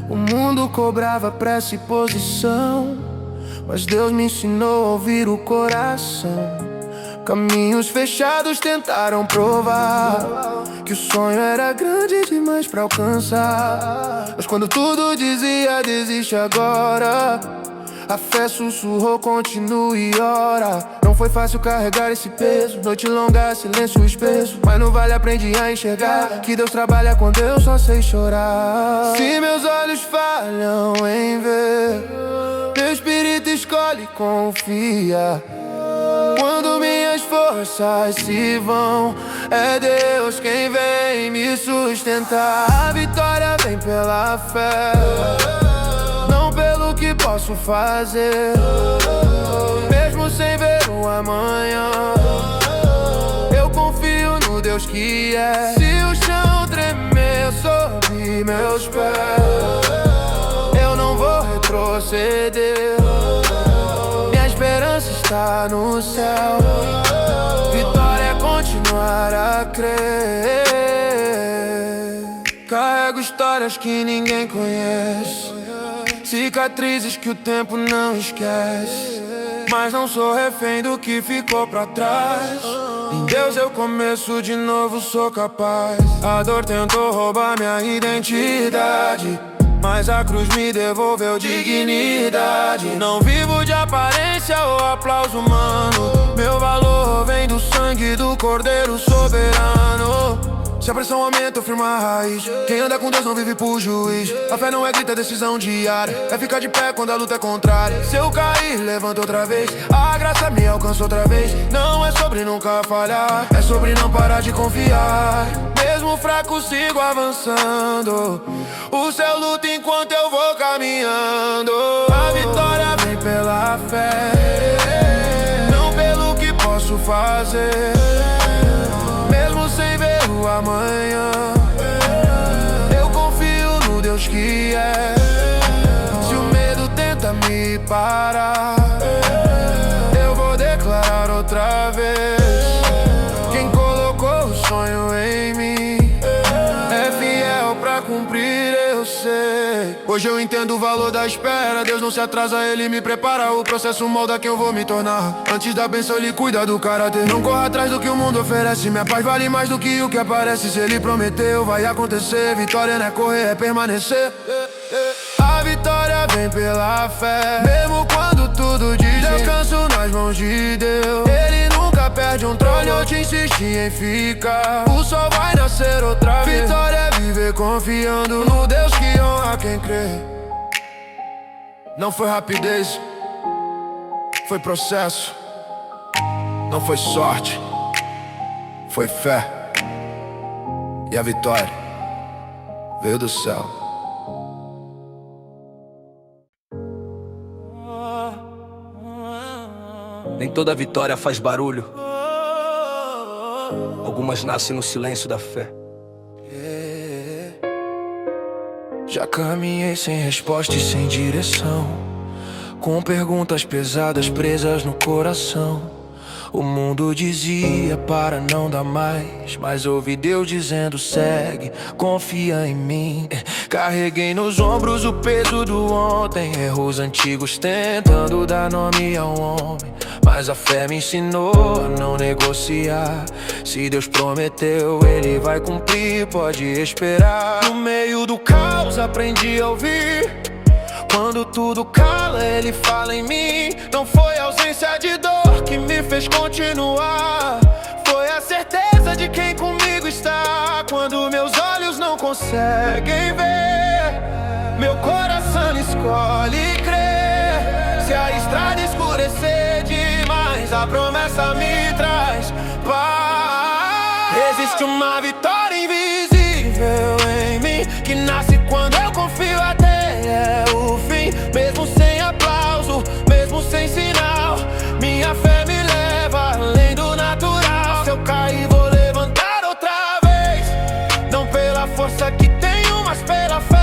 O mundo cobrava pressa e posição, mas Deus me ensinou a ouvir o coração. Caminhos fechados tentaram provar que o sonho era grande demais pra alcançar. Mas quando tudo dizia desiste agora, a fé sussurrou, continue e ora. Não foi fácil carregar esse peso, noite longa, silêncio espesso. Mas no vale aprendi a enxergar que Deus trabalha quando eu só sei chorar. Se meus olhos falham em ver, meu espírito escolhe e confia. Quando minhas forças se vão, é Deus quem vem me sustentar. A vitória vem pela fé, não pelo que posso fazer. Mesmo sem ver o amanhã, eu confio no Deus que é. Se o chão tremer sob meus pés, eu não vou retroceder. Minha esperança está no céu. Vitória é continuar a crer. Carrego histórias que ninguém conhece, cicatrizes que o tempo não esquece. Mas não sou refém do que ficou pra trás. Em Deus eu começo de novo, sou capaz. A dor tentou roubar minha identidade, mas a cruz me devolveu dignidade. Não vivo de aparência ou aplauso humano. Meu valor vem do sangue do Cordeiro soberano. Se a pressão aumenta, eu firmo a raiz. Quem anda com Deus não vive por juiz. A fé não é grita, é decisão diária. É ficar de pé quando a luta é contrária. Se eu cair, levanto outra vez. A graça me alcança outra vez. Não é sobre nunca falhar, é sobre não parar de confiar. Mesmo fraco sigo avançando. O céu luta enquanto eu vou caminhando. A vitória vem pela fé, não pelo que posso fazer. Mesmo sem ver o amanhã, eu confio no Deus que é. Se o medo tenta me parar, eu vou declarar outra vez. Quem colocou o sonho em mim é fiel pra cumprir, eu sei. Hoje eu entendo o valor da espera. Deus não se atrasa, Ele me prepara. O processo molda quem eu vou me tornar. Antes da bênção Ele cuida do caráter. Não corra atrás do que o mundo oferece. Minha paz vale mais do que o que aparece. Se Ele prometeu, vai acontecer. Vitória não é correr, é permanecer. A vitória vem pela fé, mesmo quando tudo diz. Descanso nas mãos de Deus. Ele nunca perde um trono, noite insiste em ficar, o sol vai nascer outra vez. Vitória é viver confiando no Deus que honra quem crê. Não foi rapidez, foi processo. Não foi sorte, foi fé. E a vitória veio do céu. Nem toda vitória faz barulho. Algumas nascem no silêncio da fé. Já caminhei sem resposta e sem direção, com perguntas pesadas presas no coração. O mundo dizia para não dar mais, mas ouvi Deus dizendo segue, confia em mim. Carreguei nos ombros o peso do ontem, erros antigos tentando dar nome ao homem. Mas a fé me ensinou a não negociar. Se Deus prometeu, Ele vai cumprir, pode esperar. No meio do caos aprendi a ouvir. Quando tudo cala, Ele fala em mim. Não foi a ausência de dor que me fez continuar, foi a certeza de quem comigo está. Quando meus olhos não conseguem ver, meu coração escolhe crer. Se a estrada escurecer demais, a promessa me traz paz. Existe uma vitória invisível em mim, que nasce quando eu confio até o fim. Mesmo sem aplauso, mesmo sem sinal, minha fé me leva além do natural. Se eu cair, vou levantar outra vez, não pela força que tenho, mas pela fé.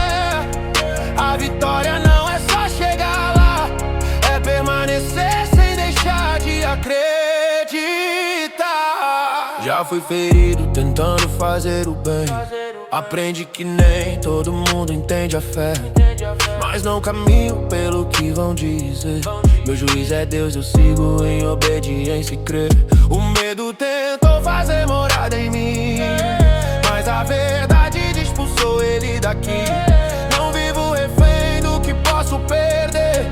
A vitória não é só chegar lá, é permanecer sem deixar de acreditar. Já fui ferido tentando fazer o bem. Aprende que nem todo mundo entende a fé, mas não caminho pelo que vão dizer. Meu juiz é Deus, eu sigo em obediência e crer. O medo tentou fazer morada em mim, mas a verdade expulsou ele daqui. Não vivo refém do que posso perder.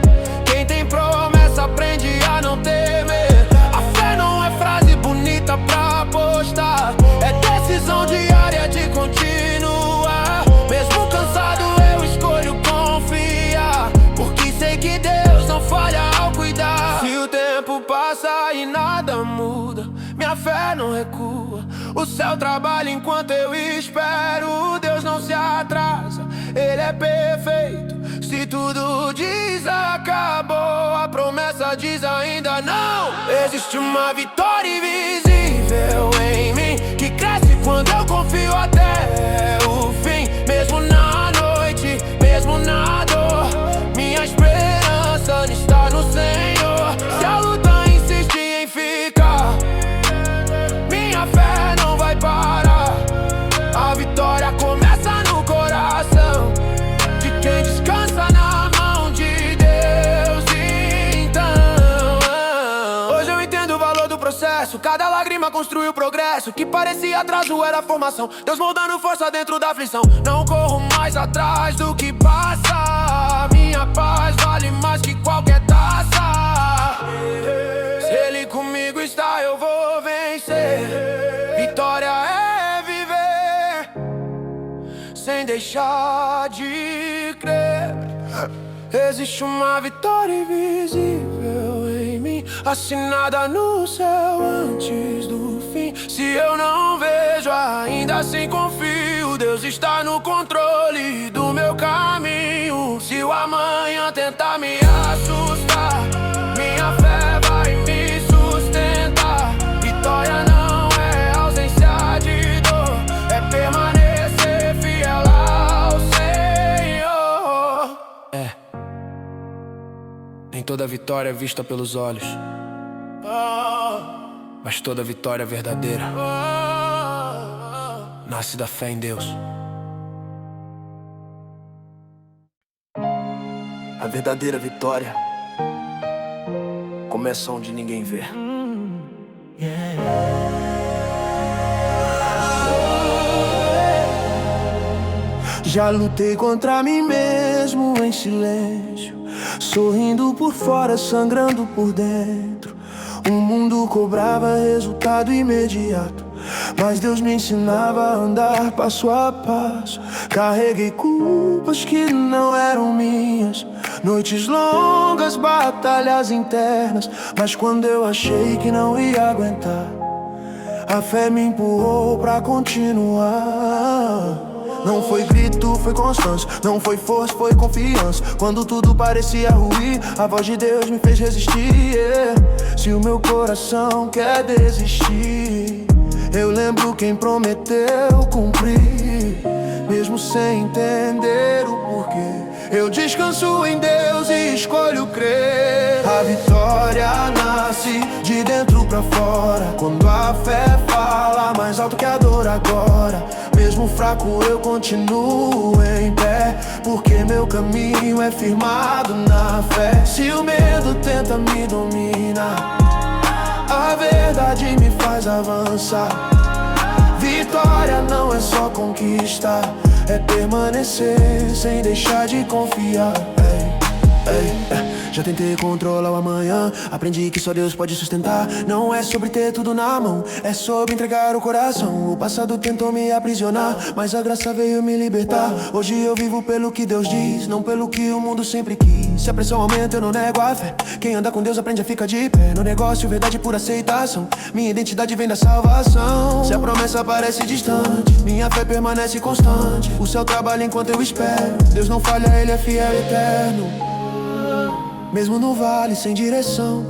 Quem tem promessa aprende a não temer. A fé não é frase bonita pra postar, é decisão diária de continuar. Mesmo cansado eu escolho confiar, porque sei que Deus não falha ao cuidar. Se o tempo passa e nada muda, minha fé não recua. O céu trabalha enquanto eu espero. Deus não se atrasa, Ele é perfeito. Se tudo diz acabou, a promessa diz ainda não. Existe uma vitória invisível em mim, que cresce quando eu confio até o fim. Mesmo na noite, mesmo na dor, minha esperança está no Senhor. Se a luta insiste em ficar, minha fé não vai parar. A vitória começa no coração de quem descansa na mão de Deus. Então, hoje eu entendo o valor do processo. Cada lágrima construiu progresso. Que parecia atraso era formação. Deus moldando força dentro da aflição. Não corro mais atrás do que passa. Minha paz vale mais que qualquer taça. Se Ele comigo está, eu vou vencer. Vitória é viver sem deixar de crer. Existe uma vitória invisível em mim, assinada no céu antes do fim. Se eu não vejo, ainda assim confio. Deus está no controle do meu caminho. Se o amanhã tentar me assustar, minha fé vai me sustentar. Vitória não é ausência de dor, é permanecer fiel ao Senhor. Nem toda vitória é vista pelos olhos, mas toda vitória verdadeira nasce da fé em Deus. A verdadeira vitória começa onde ninguém vê. Já lutei contra mim mesmo em silêncio, sorrindo por fora, sangrando por dentro. Um mundo mundo cobrava resultado imediato, mas Deus me ensinava a andar passo a passo. Carreguei culpas que não eram minhas, noites longas, batalhas internas. Mas quando eu achei que não ia aguentar, a fé me empurrou pra continuar. Não foi grito, foi constância. Não foi força, foi confiança. Quando tudo parecia ruir, a voz de Deus me fez resistir, yeah. Se o meu coração quer desistir, eu lembro quem prometeu cumprir, mesmo sem entender o porquê. Eu descanso em Deus e escolho crer. A vitória nasce de dentro pra fora, quando a fé fala mais alto que a dor agora. Mesmo fraco eu continuo em pé, porque meu caminho é firmado na fé. Se o medo tenta me dominar, a verdade me faz avançar. Vitória não é só conquista, é permanecer sem deixar de confiar. Já tentei controlar o amanhã, aprendi que só Deus pode sustentar. Não é sobre ter tudo na mão, é sobre entregar o coração. O passado tentou me aprisionar, mas a graça veio me libertar. Hoje eu vivo pelo que Deus diz, não pelo que o mundo sempre quis. Se a pressão aumenta eu não nego a fé, quem anda com Deus aprende a ficar de pé. No negócio verdade por aceitação, minha identidade vem da salvação. Se a promessa parece distante, minha fé permanece constante. O céu trabalha enquanto eu espero, Deus não falha, Ele é fiel e eterno. Mesmo no vale sem direção,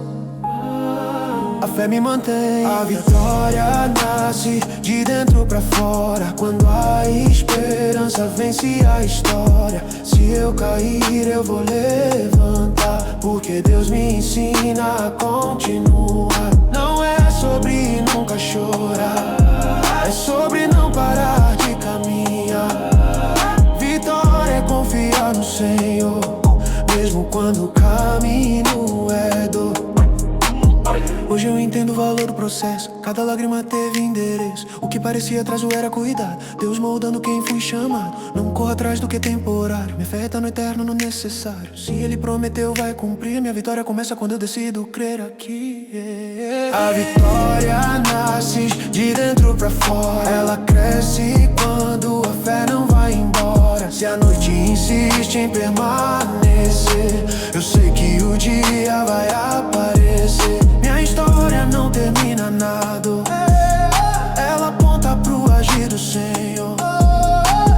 a fé me mantém. A vitória nasce de dentro pra fora, quando a esperança vence a história. Se eu cair eu vou levantar, porque Deus me ensina a continuar. Não é sobre nunca chorar, é sobre não parar de caminhar. Vitória é confiar no Senhor, mesmo quando o caminho é dor. Hoje eu entendo o valor do processo, cada lágrima teve endereço. O que parecia atraso era cuidado, Deus moldando quem fui chamado. Não corro atrás do que é temporário, minha fé tá no eterno, no necessário. Se Ele prometeu vai cumprir, minha vitória começa quando eu decido crer aqui, yeah. A vitória nasce de dentro pra fora, ela cresce quando a fé não vai embora. Se a noite insiste em permanecer, eu sei que o dia vai aparecer. Minha história não termina nada, ela aponta pro agir do Senhor.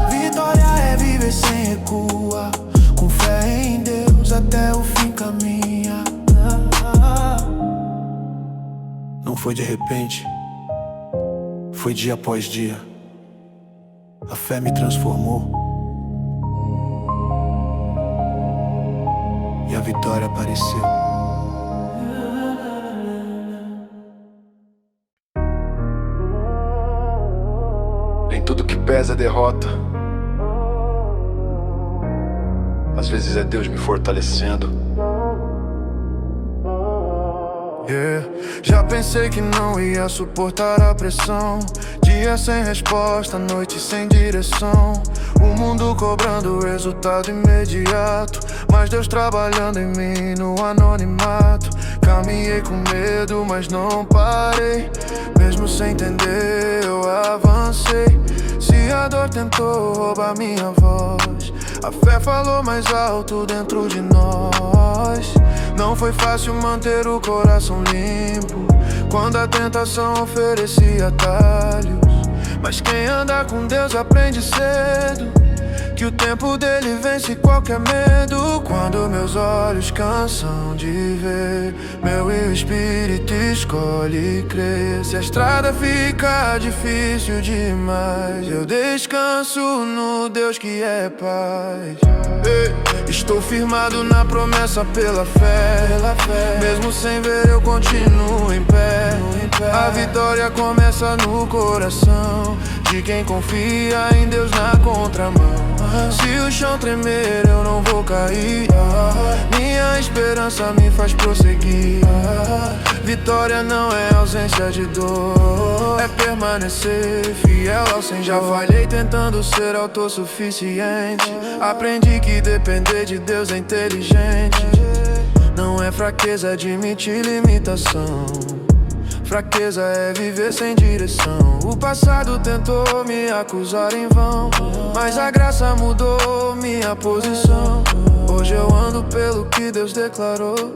Vitória é viver sem recuar, com fé em Deus até o fim caminha. Não foi de repente, foi dia após dia. A fé me transformou e a vitória apareceu. Nem tudo que pesa é derrota, às vezes é Deus me fortalecendo. Yeah. Já pensei que não ia suportar a pressão, dia sem resposta, noite sem direção. O mundo cobrando resultado imediato, mas Deus trabalhando em mim no anonimato. Caminhei com medo, mas não parei, mesmo sem entender eu avancei. Se a dor tentou roubar minha voz, a fé falou mais alto dentro de nós. Não foi fácil manter o coração limpo quando a tentação oferecia atalhos, mas quem anda com Deus aprende cedo que o tempo dele vence qualquer medo. Quando meus olhos cansam de ver, meu espírito escolhe crer. Se a estrada fica difícil demais, eu descanso no Deus que é paz. Estou firmado na promessa pela fé, mesmo sem ver eu continuo em pé. A vitória começa no coração de quem confia em Deus na contramão. Se o chão tremer eu não vou cair, minha esperança me faz prosseguir. Vitória não é ausência de dor, é permanecer fiel ao Senhor. Já falhei tentando ser autossuficiente, aprendi que depender de Deus é inteligente. Não é fraqueza admitir limitação, Fraqueza é viver sem direção. O passado tentou me acusar em vão, mas a graça mudou minha posição. Hoje eu ando pelo que Deus declarou,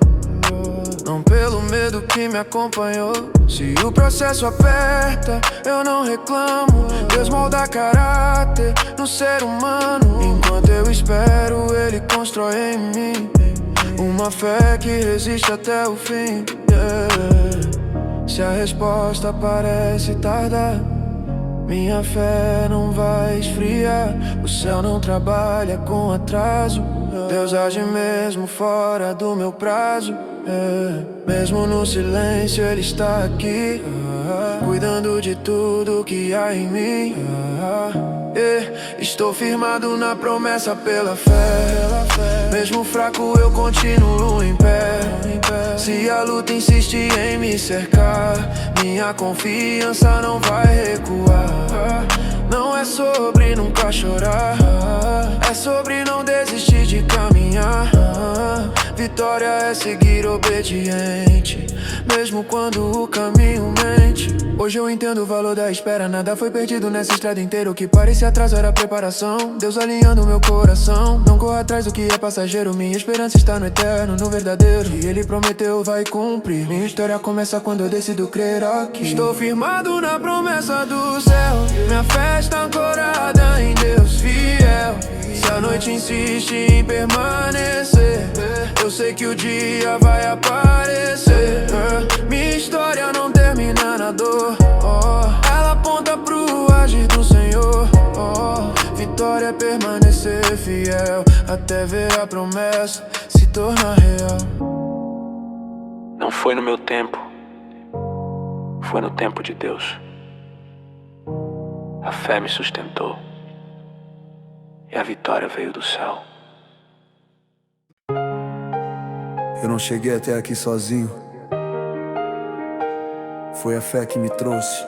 não pelo medo que me acompanhou. Se o processo aperta, eu não reclamo. Deus molda caráter no ser humano. Enquanto eu espero, Ele constrói em mim uma fé que resiste até o fim. Se a resposta parece tardar, minha fé não vai esfriar. O céu não trabalha com atraso. Deus age mesmo fora do meu prazo. Mesmo no silêncio Ele está aqui, cuidando de tudo que há em mim. Estou firmado na promessa pela fé. Mesmo fraco eu continuo em pé. Se a luta insiste em me cercar, minha confiança não vai recuar. Não é sobre nunca chorar, é sobre não desistir de caminhar. Vitória é seguir obediente, mesmo quando o caminho mente. Hoje eu entendo o valor da espera. Nada foi perdido nessa estrada inteira. O que parecia atraso era preparação. Deus alinhando meu coração. Não corra atrás do que é passageiro. Minha esperança está no eterno, no verdadeiro. E Ele prometeu vai cumprir. Minha história começa quando eu decido crer aqui. Estou firmado na promessa do céu. Minha fé está ancorada em Deus fiel. Se a noite insiste em permanecer, eu sei que o dia vai aparecer. Minha história não termina na dor, ela aponta pro agir do Senhor. Vitória é permanecer fiel até ver a promessa se tornar real. Não foi no meu tempo, foi no tempo de Deus. A fé me sustentou e a vitória veio do céu. Eu não cheguei até aqui sozinho, foi a fé que me trouxe.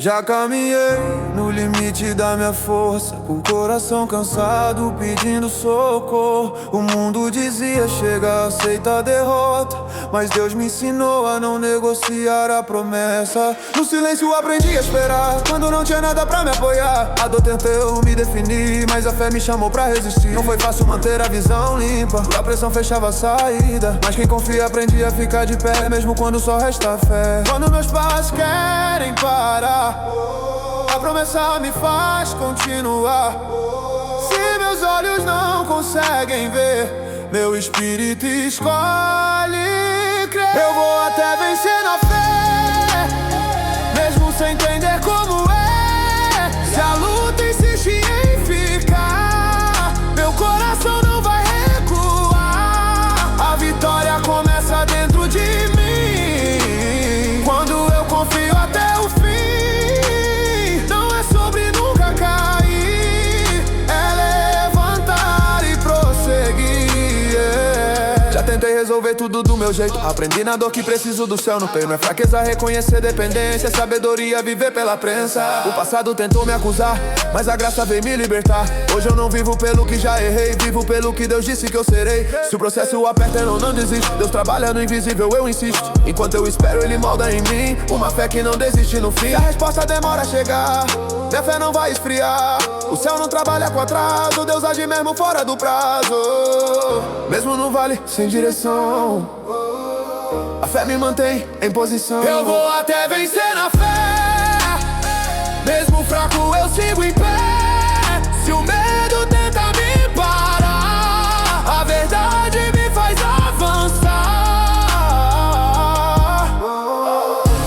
Já caminhei no limite da minha força, com o coração cansado pedindo socorro. O mundo dizia chega, aceita a derrota, mas Deus me ensinou a não negociar a promessa. No silêncio aprendi a esperar, quando não tinha nada pra me apoiar. A dor tentou me definir, mas a fé me chamou pra resistir. Não foi fácil manter a visão limpa, a pressão fechava a saída, mas quem confia aprende a ficar de pé, mesmo quando só resta fé. Quando meus passos querem parar, a promessa me faz continuar. Se meus olhos não conseguem ver, meu espírito escolhe crer. Eu vou até vencer na fé, mesmo sem entender como é. Se a luta insiste em ficar, meu coração não vai recuar. A vitória começa dentro de mim, quando eu confio até o fim. Tentei resolver tudo do meu jeito, aprendi na dor que preciso do céu no peito. Não é fraqueza reconhecer dependência, é sabedoria viver pela prensa. O passado tentou me acusar, mas a graça veio me libertar. Hoje eu não vivo pelo que já errei, vivo pelo que Deus disse que eu serei. Se o processo aperta eu não desisto, Deus trabalha no invisível, eu insisto. Enquanto eu espero Ele molda em mim uma fé que não desiste no fim. Se a resposta demora a chegar, minha fé não vai esfriar. O céu não trabalha com atraso, Deus age mesmo fora do prazo. Mesmo no vale sem direção, a fé me mantém em posição. Eu vou até vencer na fé, mesmo fraco eu sigo em pé. Se o medo tenta me parar, a verdade me faz avançar.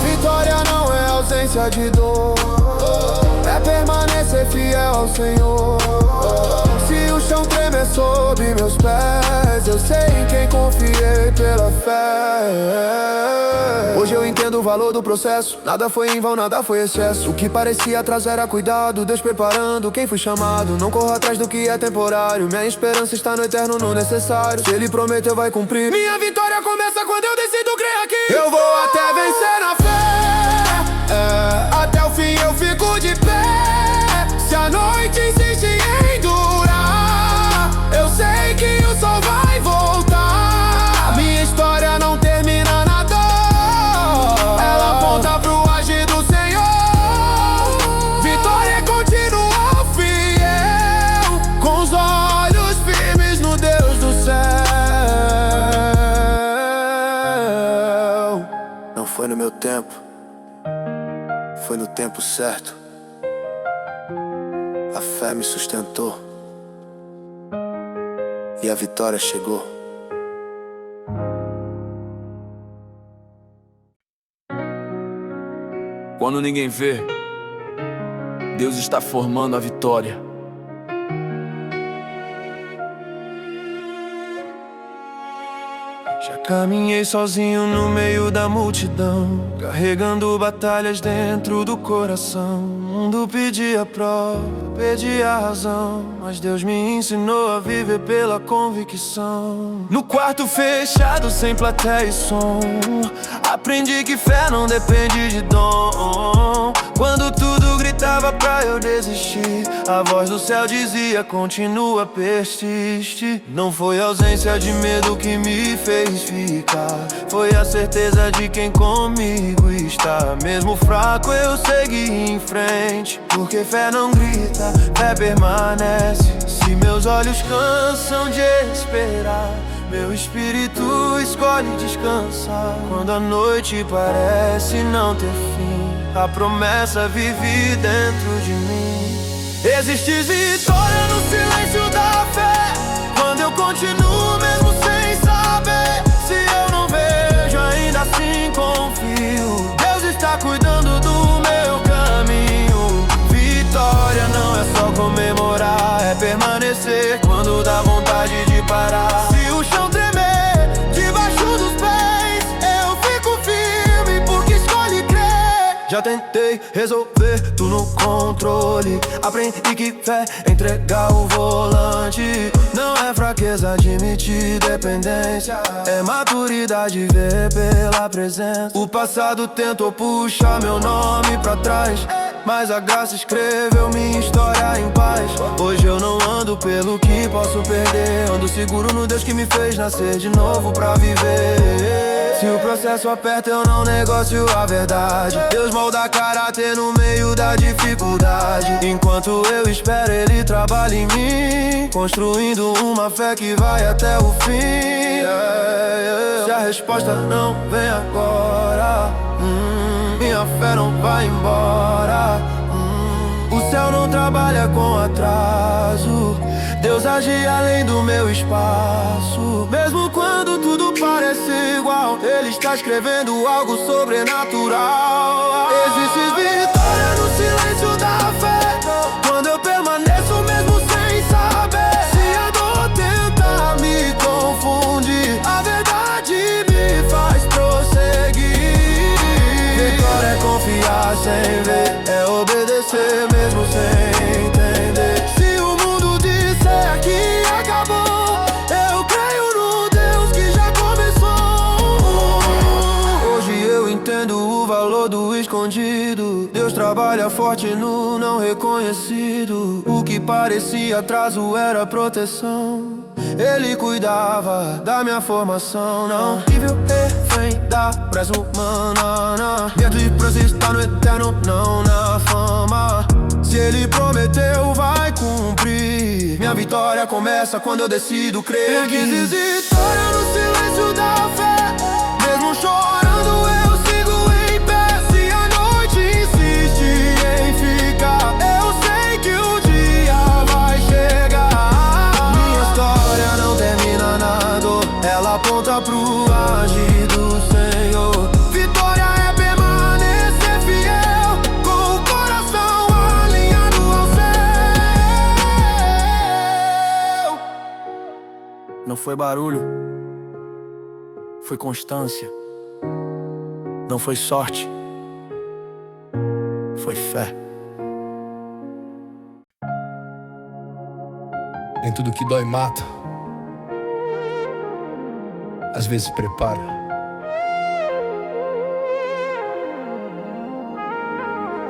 Vitória não é ausência de dor, é permanecer fiel ao Senhor. Se o chão tremer sob meus pés, eu sei em quem confiei pela fé. Hoje eu entendo o valor do processo, nada foi em vão, nada foi excesso. O que parecia atraso era cuidado, Deus preparando quem foi chamado. Não corro atrás do que é temporário, minha esperança está no eterno, no necessário. Se Ele prometeu vai cumprir, minha vitória começa quando eu decido crer aqui. Eu vou até vencer na fé, até o fim eu fico de pé. Se a noite insiste em durar, eu sei que o sol vai voar. foi no meu tempo, foi no tempo certo. A fé me sustentou e a vitória chegou. Quando ninguém vê, Deus está formando a vitória. Já caminhei sozinho no meio da multidão, carregando batalhas dentro do coração. O mundo pedia prova, pedia razão, mas Deus me ensinou a viver pela convicção. No quarto fechado, sem plateia e som, aprendi que fé não depende de dom. Quando tudo gritava pra eu desistir, a voz do céu dizia: continua, persiste. Não foi a ausência de medo que me fez ficar, foi a certeza de quem comigo está. Mesmo fraco eu segui em frente, porque fé não grita, fé permanece. Se meus olhos cansam de esperar, meu espírito escolhe descansar. Quando a noite parece não ter fim, a promessa vive dentro de mim. Existe vitória no silêncio da fé, quando eu continuo mesmo sem saber. Se eu não vejo, ainda assim confio, Deus está cuidando do meu caminho. Vitória não é só comemorar, é permanecer quando dá vontade de parar. Se o chão tremer debaixo dos pés, eu fico firme porque escolhe crer. Já tentei resolver tudo no controle, aprendi que fé é entregar o volante. Não é fraqueza admitir dependência, é maturidade ver pela presença. O passado tentou puxar meu nome pra trás, mas a graça escreveu minha história em paz. Hoje eu não ando pelo que posso perder, ando seguro no Deus que me fez nascer de novo pra viver. Se o processo aperta eu não negocio a verdade, Deus molda caráter no meio da dificuldade. Enquanto eu espero Ele trabalha em mim, construindo uma fé que vai até o fim. Se a resposta não vem agora, minha fé não vai embora. O céu não trabalha com atraso, Deus age além do meu espaço. Mesmo quando tudo parece igual, Ele está escrevendo algo sobrenatural. Existe vitória no silêncio da fé, quando eu permaneço mesmo sem saber. Se a dor tenta me confundir, a verdade me faz prosseguir. Vitória é confiar sem ver, é obedecer mesmo sem entender. Se o mundo disser que acabou, eu creio no Deus que já começou. Hoje eu entendo o valor do escondido, Deus trabalha forte no não reconhecido. O que parecia atraso era proteção, Ele cuidava da minha formação. Não tive o refém da pressa humana, minha diferença está no eterno, não na fama. Se Ele prometeu, vai cumprir. Minha vitória começa quando eu decido crer. Existe vitória no silêncio da fé, mesmo chorando eu sigo em pé. Se a noite insiste em ficar, eu sei que o dia vai chegar. Minha história não termina na dor, ela aponta pro agir do Senhor. Vitória é permanecer fiel, com o coração alinhado ao céu. Não foi barulho, foi constância. Não foi sorte, foi fé. Nem tudo que dói mata, às vezes prepara.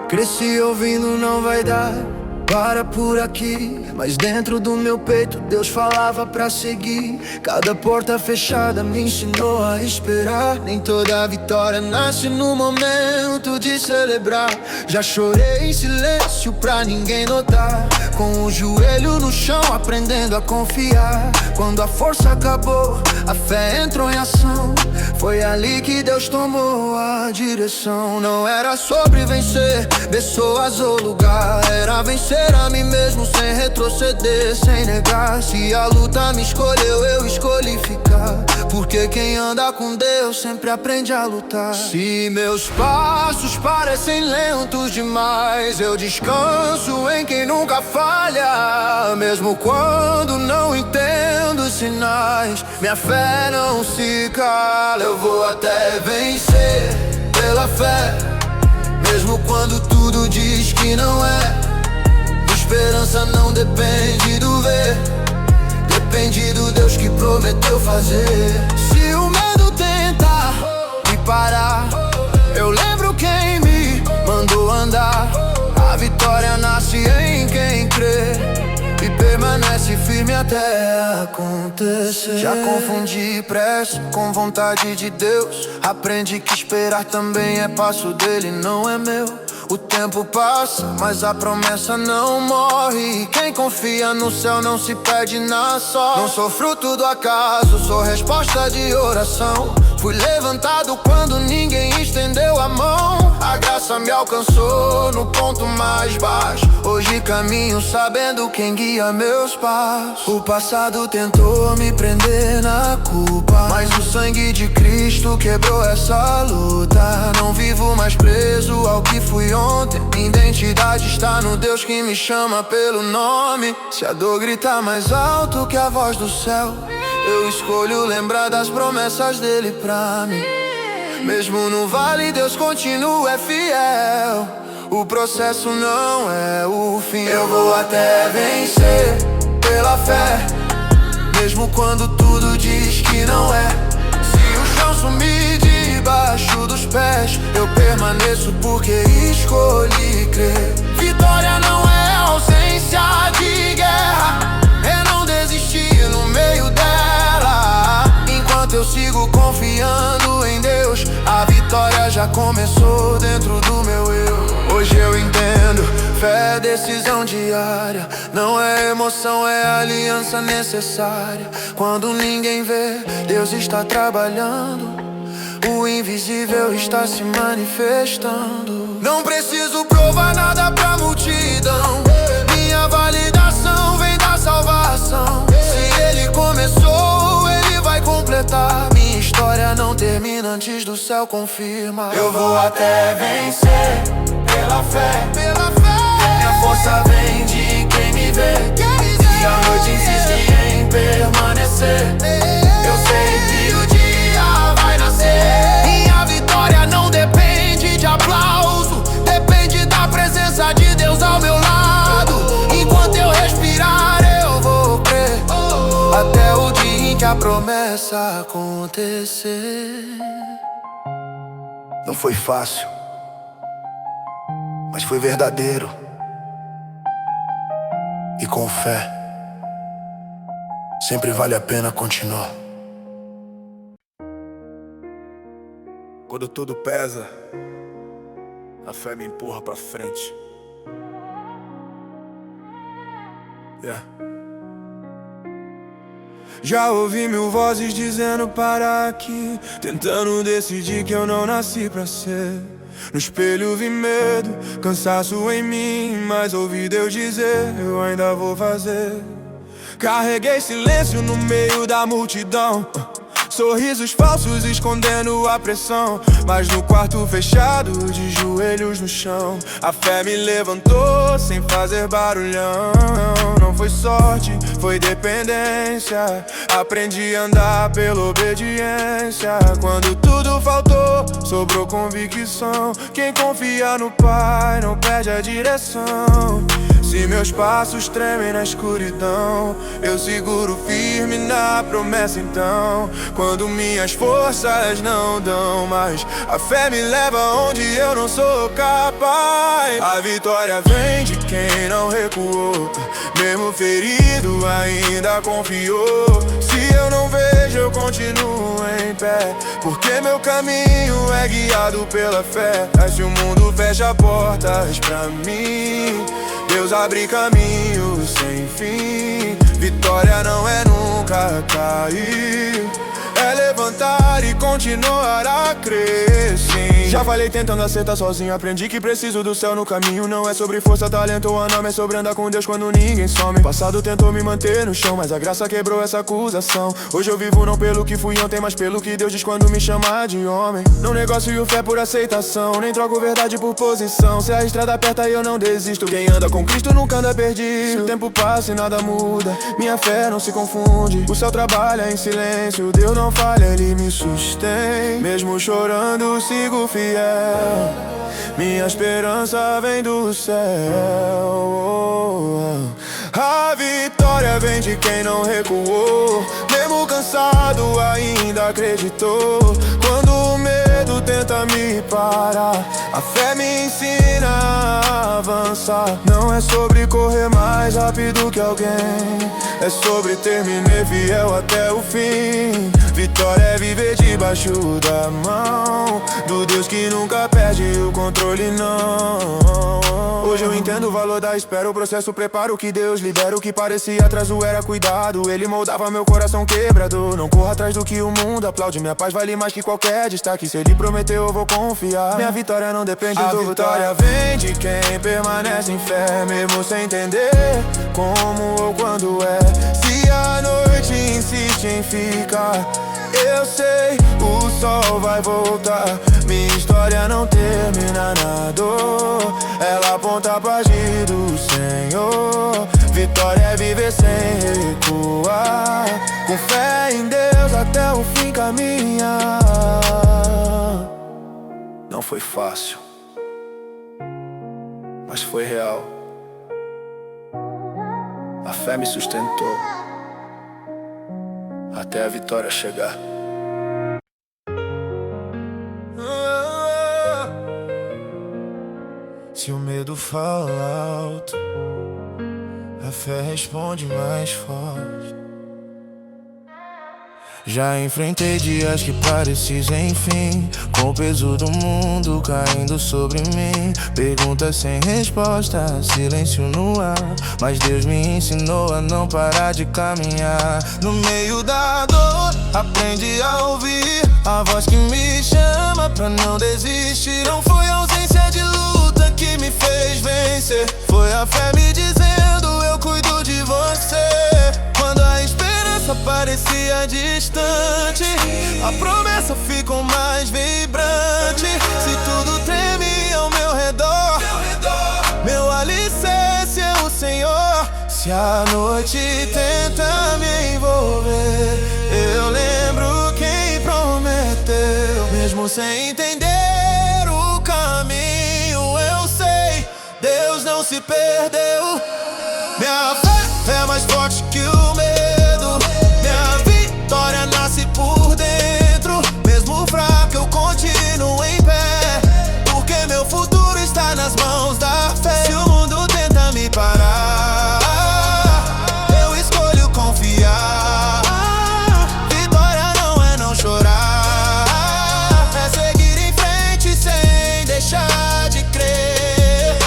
Cresci ouvindo não vai dar, para por aqui. Mas dentro do meu peito Deus falava pra seguir. Cada porta fechada me ensinou a esperar. Nem toda vitória nasce no momento de celebrar. Já chorei em silêncio pra ninguém notar, com o joelho no chão, aprendendo a confiar. Quando a força acabou, a fé entrou em ação. Foi ali que Deus tomou a direção. Não era sobre vencer pessoas ou lugar, era vencer a mim mesmo sem retroceder, sem negar. Se a luta me escolheu, eu escolhi ficar, porque quem anda com Deus sempre aprende a lutar. Se meus passos parecem lentos demais, eu descanso em quem nunca falha. Mesmo quando não entendo os sinais, minha fé não se cala. Eu vou até vencer pela fé, mesmo quando tudo diz que não é. Esperança não depende do ver, depende do Deus que prometeu fazer. Se o medo tenta me parar, eu lembro quem me mandou andar. A vitória nasce em quem crê e permanece firme até acontecer. Já confundi pressa com vontade de Deus. Aprendi que esperar também é passo dele, não é meu. O tempo passa, mas a promessa não morre. Quem confia no céu não se perde na sorte. Não sou fruto do acaso, sou resposta de oração. Fui levantado quando ninguém estendeu a mão. A graça me alcançou no ponto mais baixo. Hoje caminho sabendo quem guia meus passos. O passado tentou me prender na culpa, mas o sangue de Cristo quebrou essa luta. Não vivo mais preso ao que fui ontem. Minha identidade está no Deus que me chama pelo nome. Se a dor gritar mais alto que a voz do céu, eu escolho lembrar das promessas dele pra mim. Mesmo no vale, Deus continua fiel. O processo não é o fim. Eu vou até vencer pela fé, mesmo quando tudo diz que não é. Se o chão sumir debaixo dos pés, eu permaneço porque escolhi crer. Vitória não é ausência de guerra, é não desistir no meio dela. Enquanto eu sigo confiando em Deus, a vitória já começou dentro do meu eu. Hoje eu entendo, fé é decisão diária, não é emoção, é aliança necessária. Quando ninguém vê, Deus está trabalhando, o invisível está se manifestando. Não preciso provar nada pra multidão, minha validação vem da salvação. Se ele começou, ele vai completar. Minha história não termina antes do céu confirmar. Eu vou até vencer pela fé, minha força vem de quem me vê. Se a noite insiste em permanecer, eu sei que o dia vai nascer. Minha vitória não depende de aplauso, depende da presença de Deus ao meu lado. Enquanto eu respirar, eu vou crer até o dia em que a promessa acontecer. Não foi fácil, mas foi verdadeiro. E com fé, sempre vale a pena continuar. Quando tudo pesa, a fé me empurra pra frente. Já ouvi mil vozes dizendo para aqui, tentando decidir que eu não nasci pra ser. No espelho vi medo, cansaço em mim, mas ouvi Deus dizer, eu ainda vou fazer. Carreguei silêncio no meio da multidão, sorrisos falsos escondendo a pressão. Mas no quarto fechado, de joelhos no chão, a fé me levantou sem fazer barulhão. Não foi sorte, foi dependência. Aprendi a andar pela obediência. Quando tudo faltou, sobrou convicção. Quem confia no Pai não perde a direção. Se meus passos tremem na escuridão, eu seguro firme na promessa então. Quando minhas forças não dão mais, a fé me leva onde eu não sou capaz. A vitória vem de quem não recuou, mesmo ferido ainda confiou. Se eu não vejo, eu continuo em em pé, porque meu caminho é guiado pela fé. Mas se o mundo fecha portas pra mim, Deus abre caminhos sem fim. Vitória não é nunca cair, é levantar e continuar a crer, sim. Já falei tentando acertar sozinho, aprendi que preciso do céu no caminho. Não é sobre força, talento ou nome, é sobre andar com Deus quando ninguém some. O passado tentou me manter no chão, mas a graça quebrou essa acusação. Hoje eu vivo não pelo que fui ontem, mas pelo que Deus diz quando me chama de homem. Não negocio fé por aceitação, nem troco verdade por posição. Se a estrada aperta eu não desisto, quem anda com Cristo nunca anda perdido. Se o tempo passa e nada muda, minha fé não se confunde. O céu trabalha em silêncio, Deus não falha, Ele me sustém. Mesmo chorando sigo fiel, minha esperança vem do céu. A vitória vem de quem não recuou, mesmo cansado ainda acreditou. Quando o medo tenta me parar, a fé me ensina a avançar. Não é sobre correr mais rápido que alguém, é sobre terminar fiel até o fim. Vitória é viver debaixo da mão do Deus que nunca perde o controle, não. Hoje eu entendo o valor da espera, o processo prepara o que Deus libera. O que parecia atraso era cuidado, Ele moldava meu coração quebrado. Não corro atrás do que o mundo aplaude, minha paz vale mais que qualquer destaque. Se Ele prometeu eu vou confiar, minha vitória não depende do vitória. A vitória vem de quem permanece em fé, mesmo sem entender como ou quando é. Se a noite insiste em ficar, eu sei, o sol vai voltar. Minha história não termina na dor, ela aponta pra agir do Senhor. Vitória é viver sem recuar, com fé em Deus até o fim caminhar. Não foi fácil, mas foi real. A fé me sustentou até a vitória chegar. Se o medo fala alto, a fé responde mais forte. Já enfrentei dias que pareciam sem fim, com o peso do mundo caindo sobre mim. Perguntas sem resposta, silêncio no ar, mas Deus me ensinou a não parar de caminhar. No meio da dor, aprendi a ouvir a voz que me chama pra não desistir. Não foi a ausência de luta que me fez vencer, foi a fé me dizendo eu cuido de você. Quando a esperança parecia distante, a promessa ficou mais vibrante. Se tudo treme ao meu redor, meu alicerce é o Senhor. Se a noite tenta me envolver, eu lembro quem prometeu. Mesmo sem entender o caminho, eu sei, Deus não se perdeu. Minha fé é mais forte que o medo, minha vitória nasce por dentro. Mesmo fraco eu continuo em pé, porque meu futuro está nas mãos da fé. Se o mundo tenta me parar, eu escolho confiar. Vitória não é não chorar, é seguir em frente sem deixar de crer.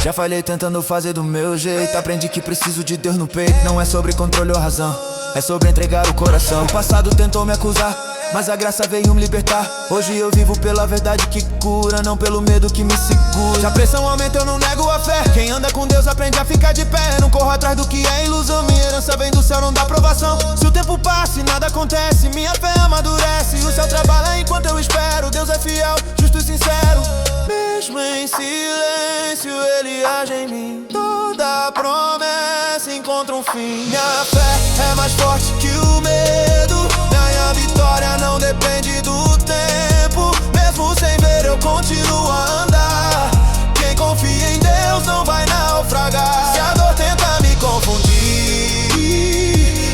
Já falhei tentando fazer do meu jeito, aprendi que preciso de Deus no peito. Não é sobre controle ou razão, é sobre entregar o coração. O passado tentou me acusar, mas a graça veio me libertar. Hoje eu vivo pela verdade que cura, não pelo medo que me segura. Se a pressão aumenta eu não nego a fé, quem anda com Deus aprende a ficar de pé. Não corro atrás do que é ilusão, minha herança vem do céu, não dá provação. Se o tempo passa e nada acontece, minha fé amadurece. O céu trabalha enquanto eu espero, Deus é fiel, justo e sincero. Mesmo em silêncio Ele age em mim, toda promessa encontra um fim. Minha fé é mais forte que o medo, minha vitória não depende do tempo. Mesmo sem ver eu continuo a andar, quem confia em Deus não vai naufragar. Se a dor tenta me confundir,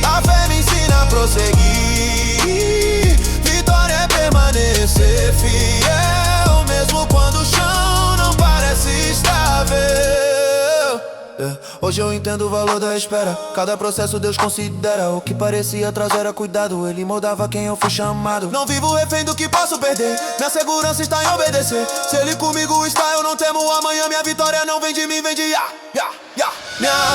a fé me ensina a prosseguir. Vitória é permanecer fiel, mesmo quando o chão não parece estável. Hoje eu entendo o valor da espera. Cada processo Deus considera. O que parecia atraso era cuidado. Ele moldava quem eu fui chamado. Não vivo refém do que posso perder. Minha segurança está em obedecer. Se ele comigo está, eu não temo amanhã. Minha vitória não vem de mim, vem de Minha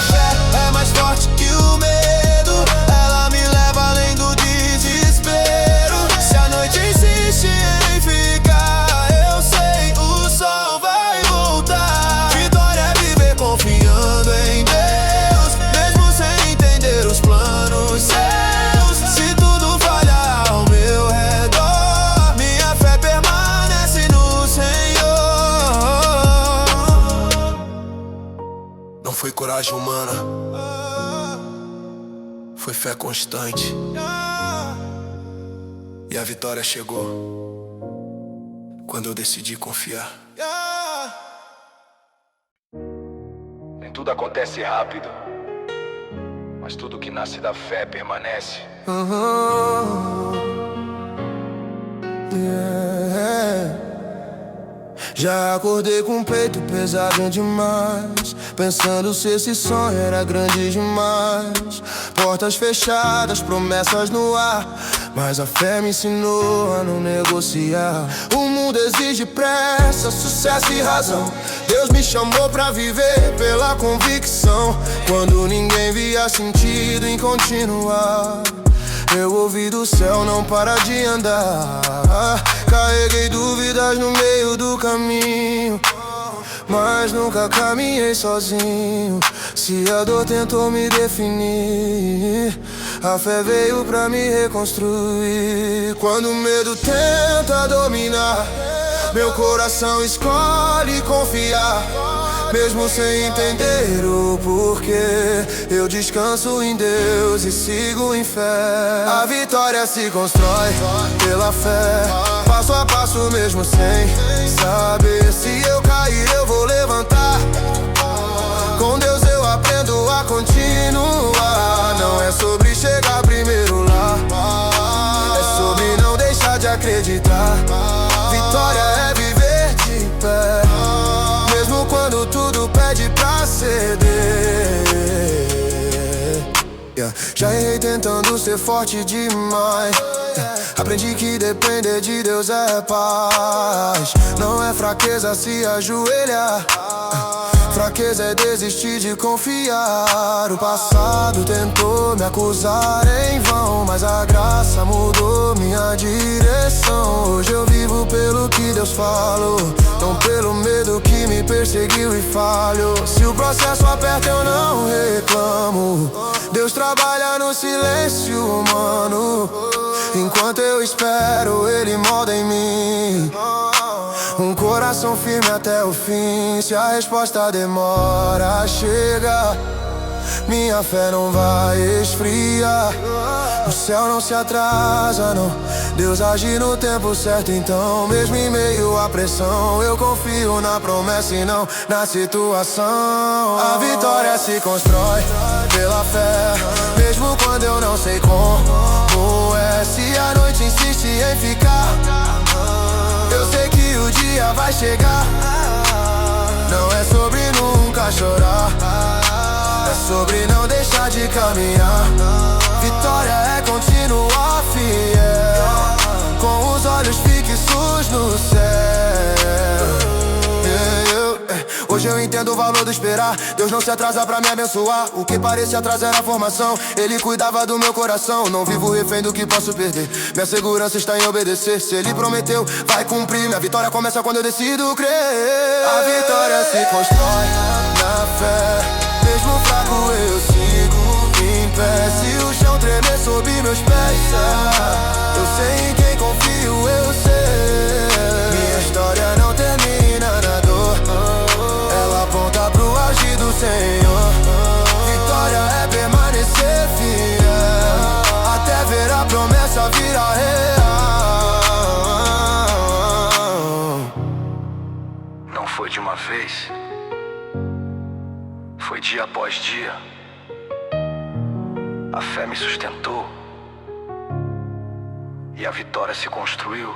fé é mais forte que o medo. Ela me leva além do desespero. Se a noite insiste em ficar, eu sei, o sol vai voltar. Vitória é viver confiando em Deus, mesmo sem entender os planos seus. Se tudo falhar ao meu redor, minha fé permanece no Senhor. Não foi coragem humana, foi fé constante. E a vitória chegou quando eu decidi confiar. Nem tudo acontece rápido, mas tudo que nasce da fé permanece. Já acordei com o peito pesado demais, pensando se esse sonho era grande demais. Portas fechadas, promessas no ar, mas a fé me ensinou a não negociar. O mundo exige pressa, sucesso e razão. Deus me chamou pra viver pela convicção. Quando ninguém via sentido em continuar, eu ouvi do céu, não para de andar. Carreguei dúvidas no meio do caminho, mas nunca caminhei sozinho. Se a dor tentou me definir, a fé veio pra me reconstruir. Quando o medo tenta dominar, meu coração escolhe confiar. Mesmo sem entender o porquê, eu descanso em Deus e sigo em fé. A vitória se constrói pela fé, passo a passo mesmo sem saber. Se eu cair eu vou levantar. Com Deus eu aprendo a continuar. Não é sobre chegar primeiro lá, é sobre não deixar de acreditar. Vitória é viver de pé, mesmo quando tudo pede pra ceder. Já errei tentando ser forte demais. Aprendi que depender de Deus é paz. Não é fraqueza se ajoelhar, fraqueza é desistir de confiar. O passado tentou me acusar em vão, mas a graça mudou minha direção. Hoje eu vivo pelo que Deus falou, não pelo medo que me perseguiu e falhou. Se o processo aperta eu não reclamo. Deus trabalha no silêncio humano. Enquanto eu espero, Ele molda em mim um coração firme até o fim. Se a resposta demora a chegar, minha fé não vai esfriar. O céu não se atrasa, não. Deus age no tempo certo, então mesmo em meio à pressão, eu confio na promessa e não na situação. A vitória se constrói pela fé, mesmo quando eu não sei como é. Se a noite insiste em ficar, eu sei que o dia vai chegar. Não é sobre nunca chorar, é sobre não deixar de caminhar. Vitória é continuar fiel, com os olhos fixos no céu. Hoje eu entendo o valor do esperar. Deus não se atrasa pra me abençoar. O que parecia atrás era a formação. Ele cuidava do meu coração. Não vivo refém do que posso perder. Minha segurança está em obedecer. Se Ele prometeu, vai cumprir. Minha vitória começa quando eu decido crer. A vitória se constrói na fé, mesmo fraco eu sigo em pé. Se o chão tremer sob meus pés, eu sei em quem confio, eu sei. Minha história não termina na dor, ela aponta pro agir do Senhor. Vitória é permanecer fiel, até ver a promessa virar real. Não foi de uma vez, foi dia após dia. A fé me sustentou e a vitória se construiu.